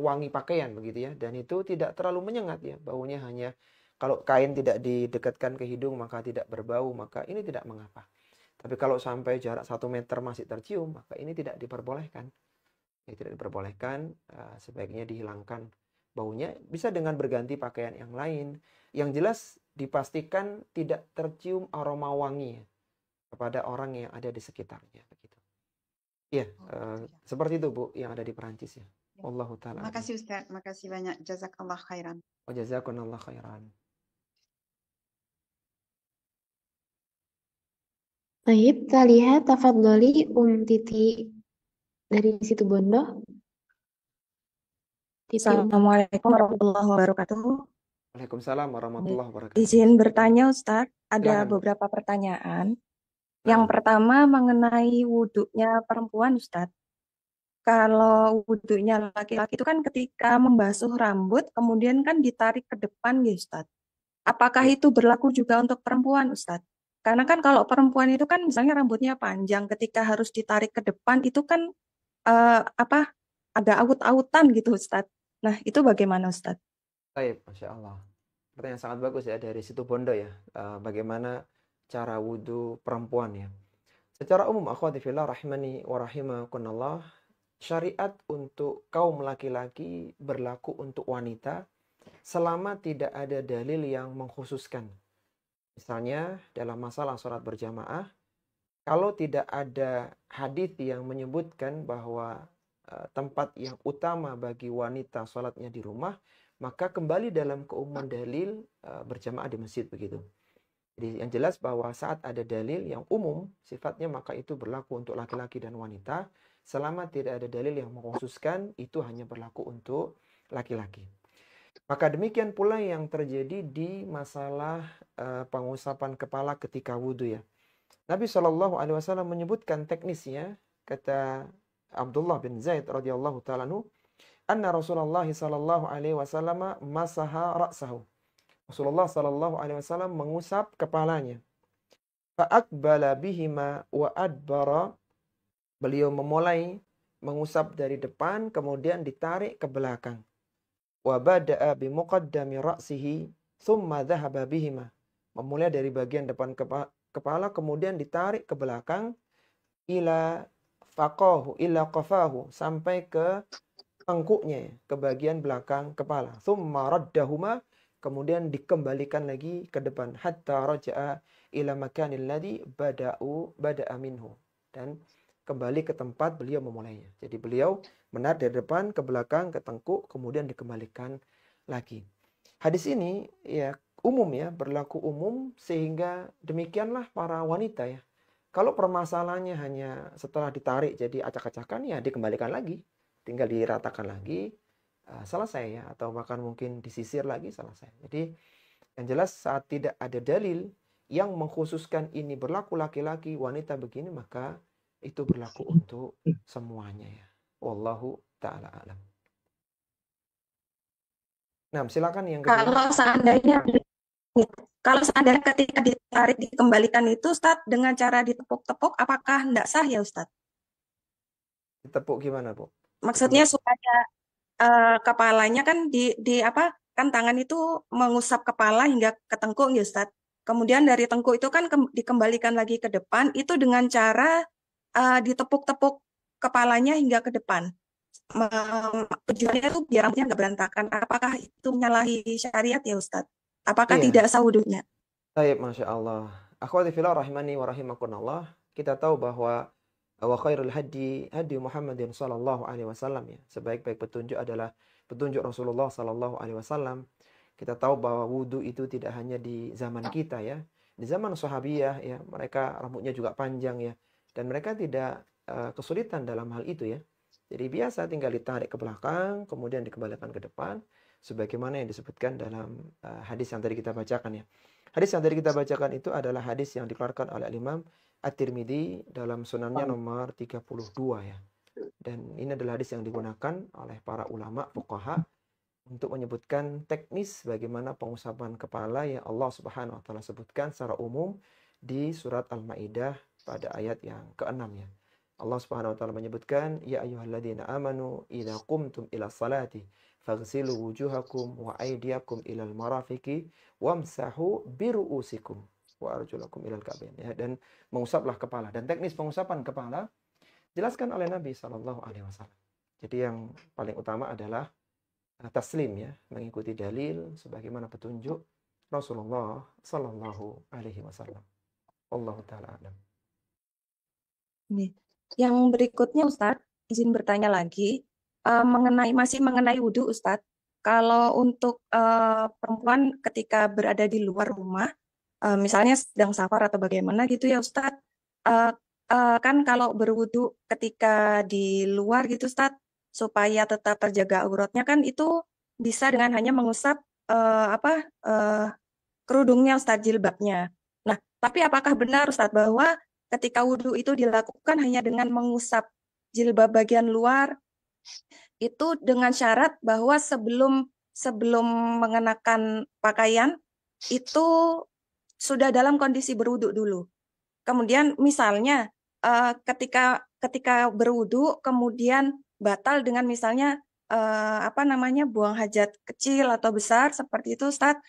wangi pakaian begitu ya, dan itu tidak terlalu menyengat ya, baunya hanya kalau kain tidak didekatkan ke hidung maka tidak berbau, maka ini tidak mengapa. Tapi kalau sampai jarak 1 meter masih tercium, maka ini tidak diperbolehkan. Ya, tidak diperbolehkan, sebaiknya dihilangkan baunya, bisa dengan berganti pakaian yang lain. Yang jelas dipastikan tidak tercium aroma wangi ya, kepada orang yang ada di sekitarnya begitu. Ya, seperti itu Bu yang ada di Perancis ya. Wallahu ta'ala. Makasih Ustaz, makasih banyak. Jazakallah khairan. Wa jazakumullah khairan. Baik, kita lihat tafadholi Titi dari situ Bondo. Titi Assalamualaikum warahmatullahi wabarakatuh. Waalaikumsalam warahmatullahi wabarakatuh. Izin bertanya Ustadz, ada Silakan, Bu. beberapa pertanyaan. Yang pertama mengenai wudhunya perempuan Ustadz. Kalau wudhunya laki-laki itu kan ketika membasuh rambut, kemudian kan ditarik ke depan ya Ustadz. Apakah itu berlaku juga untuk perempuan Ustadz? Karena kan kalau perempuan itu kan misalnya rambutnya panjang, ketika harus ditarik ke depan itu kan agak aut-autan gitu Ustadz. Nah itu bagaimana Ustadz? Baik, Masya Allah. Pertanyaan sangat bagus ya dari situ Bondo ya. Bagaimana cara wudhu perempuan ya. Secara umum, akhwati fillah rahimani wa rahimakunallah, syariat untuk kaum laki-laki berlaku untuk wanita selama tidak ada dalil yang mengkhususkan. Misalnya dalam masalah sholat berjamaah, kalau tidak ada hadis yang menyebutkan bahwa tempat yang utama bagi wanita sholatnya di rumah, maka kembali dalam keumuman dalil berjamaah di masjid begitu. Jadi yang jelas bahwa saat ada dalil yang umum sifatnya, maka itu berlaku untuk laki-laki dan wanita. Selama tidak ada dalil yang mengkhususkan, itu hanya berlaku untuk laki-laki. Maka demikian pula yang terjadi di masalah pengusapan kepala ketika wudhu ya. Nabi SAW menyebutkan teknisnya, kata Abdullah bin Zaid radhiyallahu ta'ala anhu, anna Rasulullah SAW masaha ra'sahu. Rasulullah SAW mengusap kepalanya. Fa'akbala bihima wa adbara. Beliau memulai mengusap dari depan, kemudian ditarik ke belakang. Wa bada'a bimuqaddami ra'sihi, thumma dhahaba bihima. Memulai dari bagian depan kepala, kemudian ditarik ke belakang, ila faqahu, ila qafahu, sampai ke tengkuknya, ke bagian belakang kepala. Thumma raddahuma, kemudian dikembalikan lagi ke depan, hatta raja'a ila makanil ladzi bada'a minhu, dan kembali ke tempat beliau memulainya. Jadi beliau menarik dari depan ke belakang ke tengkuk, kemudian dikembalikan lagi. Hadis ini ya umum ya, berlaku umum, sehingga demikianlah para wanita ya. Kalau permasalahannya hanya setelah ditarik jadi acak-acakan, ya dikembalikan lagi, tinggal diratakan lagi, selesai ya, atau bahkan mungkin disisir lagi, selesai. Jadi yang jelas saat tidak ada dalil yang mengkhususkan ini berlaku laki-laki, wanita begini, maka itu berlaku untuk semuanya ya. Wallahu ta'ala alam. Nah, silakan yang kedua. Kalau seandainya ketika ditarik dikembalikan itu Ustadz dengan cara ditepuk-tepuk, apakah tidak sah ya Ustadz? Ditepuk gimana, Bu? Maksudnya supaya kepalanya kan kan tangan itu mengusap kepala hingga ke tengkuk ya Ustadz. Kemudian dari tengkuk itu kan dikembalikan lagi ke depan, itu dengan cara ditepuk-tepuk kepalanya hingga ke depan. Tujuannya itu biar rambutnya nggak berantakan. Apakah itu menyalahi syariat ya Ustadz? Apakah Iya, tidak sah wudunya? baik, Masya Allah. Akhwati fillah rahimani wa rahimakunallah. Kita tahu bahwa wa khairul hadi hadi Muhammadin sallallahu alaihi wasallam ya. Sebaik-baik petunjuk adalah petunjuk Rasulullah sallallahu alaihi wasallam. Kita tahu bahwa wudhu itu tidak hanya di zaman kita ya. Di zaman sahabiyah ya, mereka rambutnya juga panjang ya. Dan mereka tidak kesulitan dalam hal itu ya. Jadi biasa tinggal ditarik ke belakang, kemudian dikembalikan ke depan. Sebagaimana yang disebutkan dalam hadis yang tadi kita bacakan ya. Hadis yang tadi kita bacakan itu adalah hadis yang dikeluarkan oleh Imam At-Tirmidzi dalam sunannya nomor 32 ya. Dan ini adalah hadis yang digunakan oleh para ulama fuqaha untuk menyebutkan teknis bagaimana pengusapan kepala yang Allah Subhanahu wa taala sebutkan secara umum di surat Al-Maidah pada ayat yang ke-6 ya. Allah Subhanahu wa taala menyebutkan ya ayyuhalladzina amanu idza qumtum ila salati faghsilu wujuhakum wa aydiyakum ilal marafiqi wamsahu biru'usikum wa arjulakum ilal ka'bayn ya. Dan mengusaplah kepala, dan teknis pengusapan kepala jelaskan oleh Nabi sallallahu alaihi wasallam. Jadi yang paling utama adalah taslim ya, mengikuti dalil sebagaimana petunjuk Rasulullah sallallahu alaihi wasallam. Wallahu taala a'lam. Nih. Yang berikutnya Ustadz, izin bertanya lagi masih mengenai wudhu Ustadz. Kalau untuk perempuan ketika berada di luar rumah, misalnya sedang safar atau bagaimana gitu ya Ustadz, kan kalau berwudhu ketika di luar gitu Ustadz, supaya tetap terjaga auratnya kan itu bisa dengan hanya mengusap kerudungnya Ustadz, jilbabnya. Nah, tapi apakah benar Ustadz bahwa ketika wudhu itu dilakukan hanya dengan mengusap jilbab bagian luar, itu dengan syarat bahwa sebelum mengenakan pakaian itu sudah dalam kondisi berwudhu dulu. Kemudian misalnya ketika berwudhu kemudian batal dengan misalnya buang hajat kecil atau besar seperti itu Ustadz,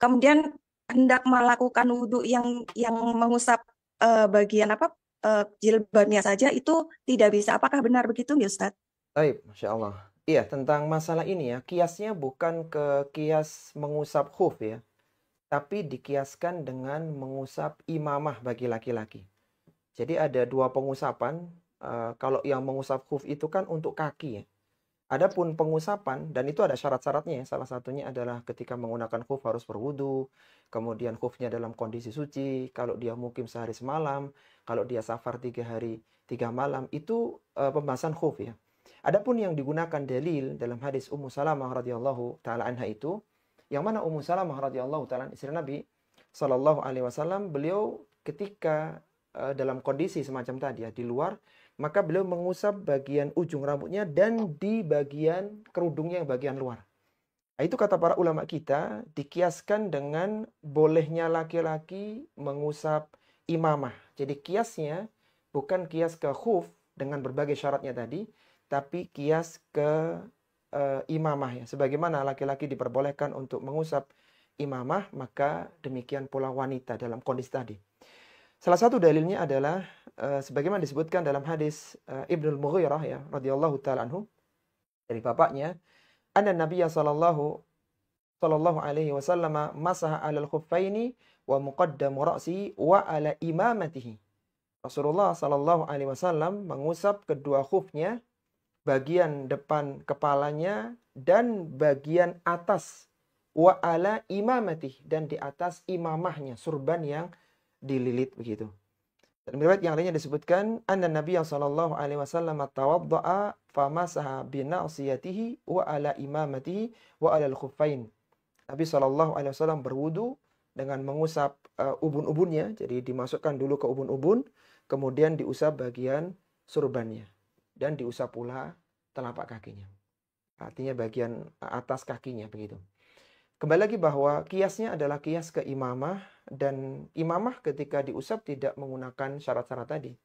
kemudian hendak melakukan wudhu yang mengusap bagian jilbabnya saja itu tidak bisa. Apakah benar begitu ya Ustadz? Baik, Masya Allah. Iya, tentang masalah ini ya, kiasnya bukan ke kias mengusap khuf ya, tapi dikiaskan dengan mengusap imamah bagi laki-laki. Jadi ada dua pengusapan. Kalau yang mengusap khuf itu kan untuk kaki ya. Adapun pengusapan, dan itu ada syarat-syaratnya ya. Salah satunya adalah ketika menggunakan khuf harus berwudu, kemudian khufnya dalam kondisi suci, kalau dia mukim sehari semalam, kalau dia safar 3 hari 3 malam, itu pembahasan khuf ya. Adapun yang digunakan dalil dalam hadis Ummu Salamah radhiyallahu taala anha itu, yang mana Ummu Salamah radhiyallahu taala istri Nabi sallallahu alaihi wasallam, beliau ketika dalam kondisi semacam tadi ya, di luar, maka beliau mengusap bagian ujung rambutnya dan di bagian kerudungnya yang bagian luar. Nah, itu kata para ulama kita dikiaskan dengan bolehnya laki-laki mengusap imamah. Jadi kiasnya bukan kias ke khuf dengan berbagai syaratnya tadi, tapi kias ke imamah ya. Sebagaimana laki-laki diperbolehkan untuk mengusap imamah, maka demikian pula wanita dalam kondisi tadi. Salah satu dalilnya adalah sebagaimana disebutkan dalam hadis Ibnul Mughirah ya radhiyallahu taala anhu dari bapaknya, anna Nabiyya sallallahu alaihi wasallam masaha 'alal khuffaini wa muqaddamu ra'si wa 'ala imamatihi. Rasulullah sallallahu alaihi wasallam mengusap kedua khufnya, bagian depan kepalanya dan bagian atas, wa 'ala imamatihi, dan di atas imamahnya, surban yang dililit begitu. Dan riwayat yang lainnya disebutkan anna Nabiyya sallallahu alaihi wasallam tawaddaa famasaha bi nasiyatihi wa ala imamatihi wa ala al-khuffain. Nabi sallallahu alaihi wasallam berwudu dengan mengusap ubun-ubunnya, jadi dimasukkan dulu ke ubun-ubun, kemudian diusap bagian surbannya dan diusap pula telapak kakinya. Artinya bagian atas kakinya begitu. Kembali lagi bahwa kiasnya adalah kias ke imamah, dan imamah ketika diusap tidak menggunakan syarat-syarat tadi.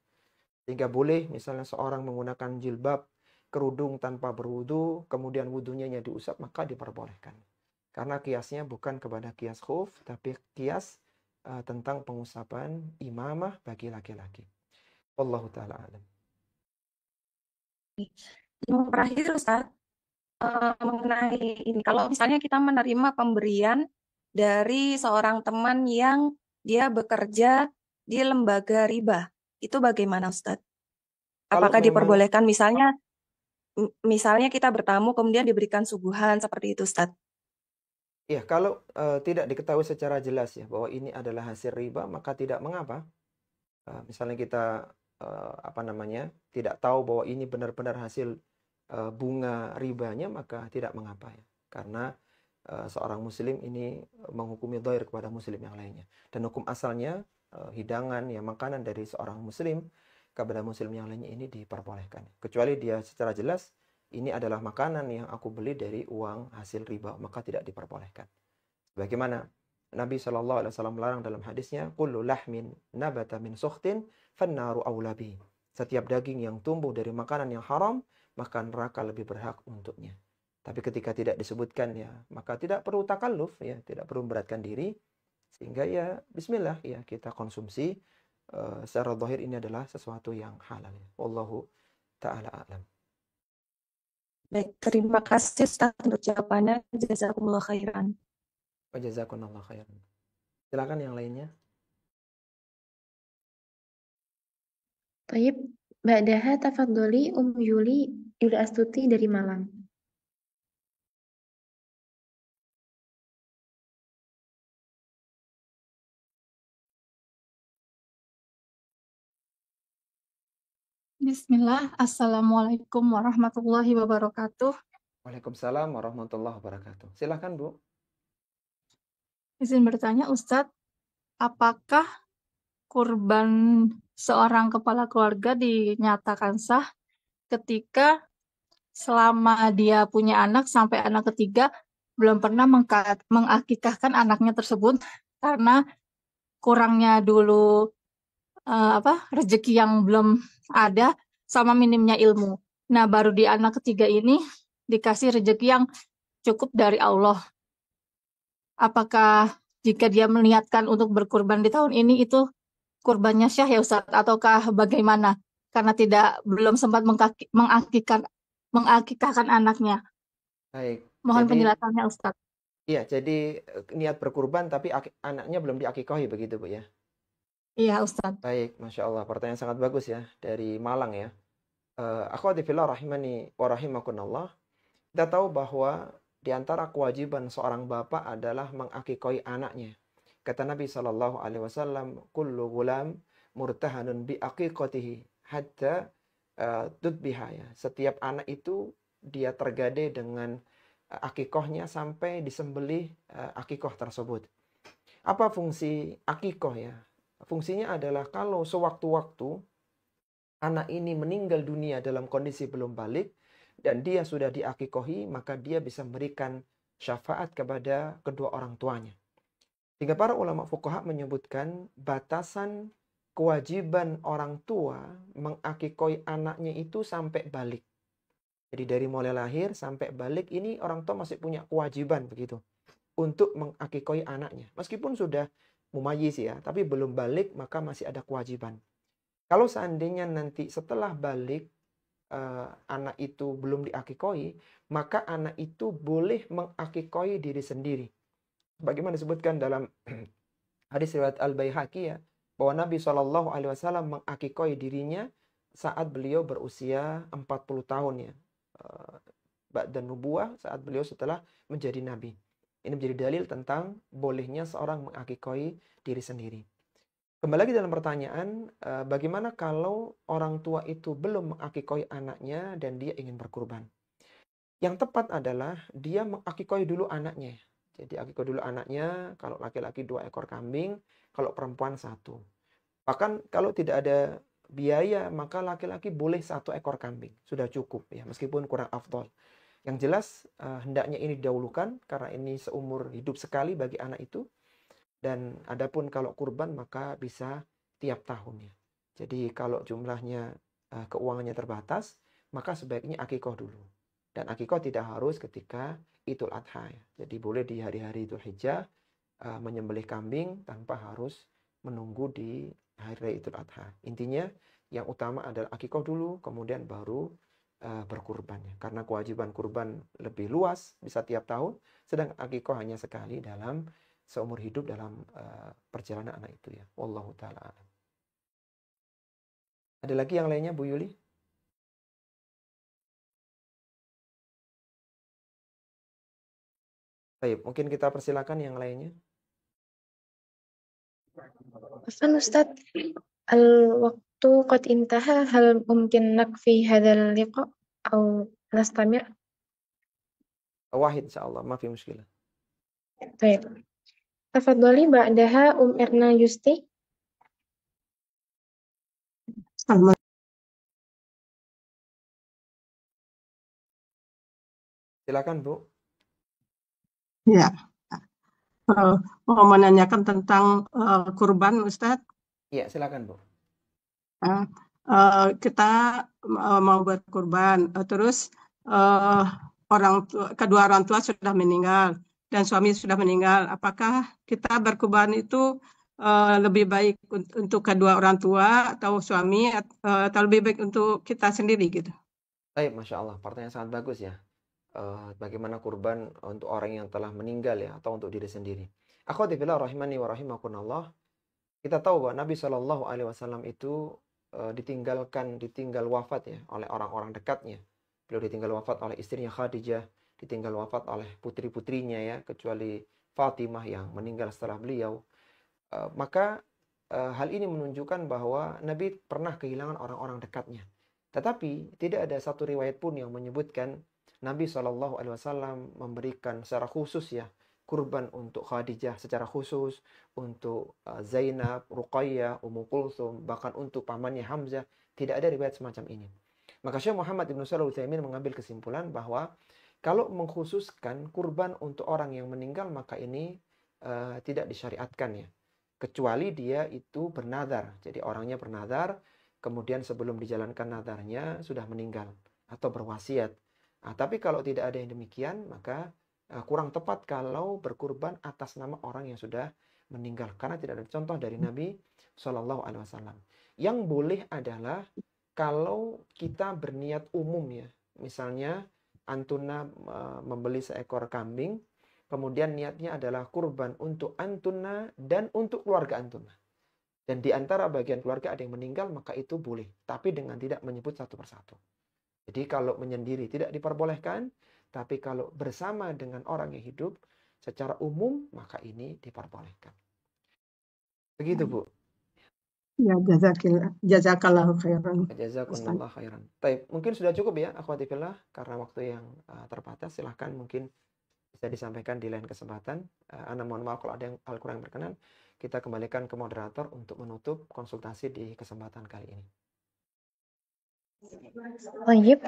Sehingga boleh misalnya seorang menggunakan jilbab, kerudung tanpa berwudu, kemudian wudunya diusap, maka diperbolehkan. Karena kiasnya bukan kepada kias khuf, tapi kias tentang pengusapan imamah bagi laki-laki. Wallahu ta'ala alam. Yang terakhir Ustaz, mengenai ini, kalau misalnya kita menerima pemberian dari seorang teman yang dia bekerja di lembaga riba. Itu bagaimana Ustadz? Kalau Apakah memang diperbolehkan misalnya kita bertamu kemudian diberikan suguhan seperti itu Ustadz? ya kalau tidak diketahui secara jelas ya bahwa ini adalah hasil riba, maka tidak mengapa. Misalnya kita tidak tahu bahwa ini benar-benar hasil bunga ribanya, maka tidak mengapa ya. Karena seorang muslim ini menghukumi dhair kepada muslim yang lainnya. Dan hukum asalnya hidangan ya makanan dari seorang muslim kepada muslim yang lainnya ini diperbolehkan. Kecuali dia secara jelas ini adalah makanan yang aku beli dari uang hasil riba, maka tidak diperbolehkan. Bagaimana Nabi SAW melarang dalam hadisnya, kullu lahmin nabata min sukhtin fannaru aula bihi. Setiap daging yang tumbuh dari makanan yang haram, maka neraka lebih berhak untuknya. Tapi ketika tidak disebutkan ya, maka tidak perlu takalluf ya, tidak perlu memberatkan diri, sehingga ya bismillah ya kita konsumsi secara zahir ini adalah sesuatu yang halal. Wallahu taala a'lam. Baik, terima kasih Ustaz untuk jawabannya. Jazakumullah khairan. Wa jazakumullah khairan. Silakan yang lainnya. Taib, Ba'daha tafadholi Yuli Astuti dari Malang. Bismillah, Assalamualaikum warahmatullahi wabarakatuh. Waalaikumsalam warahmatullahi wabarakatuh. Silakan Bu. Izin bertanya Ustadz, apakah kurban seorang kepala keluarga dinyatakan sah ketika selama dia punya anak sampai anak ketiga belum pernah mengakikahkan anaknya tersebut karena kurangnya dulu rezeki yang belum ada sama minimnya ilmu. Nah, baru di anak ketiga ini dikasih rezeki yang cukup dari Allah. Apakah jika dia meniatkan untuk berkurban di tahun ini itu kurbannya syah ya Ustadz, ataukah bagaimana? Karena belum sempat mengakikahkan anaknya. Baik. Mohon Jadi penjelasannya Ustadz. iya, jadi niat berkurban tapi anaknya belum diakikahi begitu Bu ya. Iya Ustadz. Baik, Masya Allah. Pertanyaan sangat bagus ya dari Malang ya. Akhwati fillah rahimani wa rahimakunallah. Kita tahu bahwa di antara kewajiban seorang bapak adalah mengakikahi anaknya. Kata Nabi SAW, kullu gulam murtahanun bi aqiqatihi hatta tudbiha ya. Setiap anak itu dia tergade dengan akikohnya sampai disembelih akikoh tersebut. Apa fungsi akikoh ya? Fungsinya adalah kalau sewaktu-waktu anak ini meninggal dunia dalam kondisi belum balik dan dia sudah diakikohi, maka dia bisa memberikan syafaat kepada kedua orang tuanya. Sehingga para ulama fuqaha menyebutkan batasan kewajiban orang tua mengakikohi anaknya itu sampai balik. Jadi dari mulai lahir sampai balik ini orang tua masih punya kewajiban begitu untuk mengakikohi anaknya. Meskipun sudah mumayyiz ya, tapi belum balik maka masih ada kewajiban. Kalau seandainya nanti setelah balik anak itu belum diakikoi, maka anak itu boleh mengakikoi diri sendiri. Bagaimana disebutkan dalam hadis riwayat Al-Baihaqi ya, bahwa Nabi SAW mengakikoi dirinya saat beliau berusia 40 tahun ya. Ba'da nubuwah, saat beliau setelah menjadi nabi. Ini menjadi dalil tentang bolehnya seorang mengakikoi diri sendiri. Kembali lagi dalam pertanyaan, bagaimana kalau orang tua itu belum mengakikoi anaknya dan dia ingin berkurban? Yang tepat adalah dia mengakikoi dulu anaknya. Jadi akikoi dulu anaknya, kalau laki-laki 2 ekor kambing, kalau perempuan 1. Bahkan kalau tidak ada biaya, maka laki-laki boleh 1 ekor kambing. Sudah cukup ya, meskipun kurang afdol. Yang jelas hendaknya ini didahulukan karena ini seumur hidup sekali bagi anak itu. Dan adapun kalau kurban maka bisa tiap tahunnya. Jadi kalau jumlahnya keuangannya terbatas, maka sebaiknya akikoh dulu. Dan akikoh tidak harus ketika Idul Adha ya. Jadi boleh di hari-hari Idul Hijjah menyembelih kambing tanpa harus menunggu di hari Idul Adha. Intinya yang utama adalah akikoh dulu, kemudian baru berkurban ya. Karena kewajiban kurban lebih luas, bisa tiap tahun, sedang akikoh hanya sekali dalam seumur hidup dalam perjalanan anak itu ya. Wallahu taala a'lam. Ada lagi yang lainnya Bu Yuli? Baik, mungkin kita persilakan yang lainnya. Afwan Ustaz, الوقت قد انتهى هل ممكن نكفي هذا اللقاء أو نستمر؟ واحد إن شاء الله ما في مشكلة. طيب تفضلي بعدها إرنا يوستي. Silakan Bu. Ya, mau menanyakan tentang kurban, Ustadz. Iya, silakan Bu. Kita mau buat kurban, terus kedua orang tua sudah meninggal dan suami sudah meninggal. Apakah kita berkurban itu lebih baik untuk kedua orang tua atau suami, atau lebih baik untuk kita sendiri gitu? Baik, Masya Allah, pertanyaan sangat bagus ya. Bagaimana kurban untuk orang yang telah meninggal ya, atau untuk diri sendiri. Akhwati fillah rahimani wa rahimakumullah. Kita tahu bahwa Nabi Shallallahu Alaihi Wasallam itu ditinggal wafat ya oleh orang-orang dekatnya. Beliau ditinggal wafat oleh istrinya Khadijah, ditinggal wafat oleh putri-putrinya ya, kecuali Fatimah yang meninggal setelah beliau. Maka hal ini menunjukkan bahwa Nabi pernah kehilangan orang-orang dekatnya. Tetapi tidak ada satu riwayat pun yang menyebutkan Nabi SAW memberikan secara khusus ya kurban untuk Khadijah secara khusus, untuk Zainab, Ruqayyah, Ummu Kulthum, bahkan untuk pamannya Hamzah. Tidak ada riwayat semacam ini. Maka Syekh Muhammad Ibn Shalih Al-Utsaimin mengambil kesimpulan bahwa kalau mengkhususkan kurban untuk orang yang meninggal, maka ini tidak disyariatkan ya. Kecuali dia itu bernadar. Jadi orangnya bernadar, kemudian sebelum dijalankan nadarnya sudah meninggal atau berwasiat. Tapi kalau tidak ada yang demikian, maka kurang tepat kalau berkurban atas nama orang yang sudah meninggal, karena tidak ada contoh dari Nabi Shallallahu Alaihi Wasallam. Yang boleh adalah kalau kita berniat umum ya, misalnya antuna membeli seekor kambing, kemudian niatnya adalah kurban untuk antuna dan untuk keluarga antuna. Dan di antara bagian keluarga ada yang meninggal, maka itu boleh, tapi dengan tidak menyebut satu persatu. Jadi kalau menyendiri tidak diperbolehkan, tapi kalau bersama dengan orang yang hidup secara umum, maka ini diperbolehkan. Begitu Bu. Ya, jazakallahu khairan. Jazakumullah khairan. Baik, mungkin sudah cukup ya akhwati fillah, karena waktu yang terbatas. Silahkan mungkin bisa disampaikan di lain kesempatan. Ana mohon maaf kalau ada yang hal kurang berkenan. Kita kembalikan ke moderator untuk menutup konsultasi di kesempatan kali ini. Baik,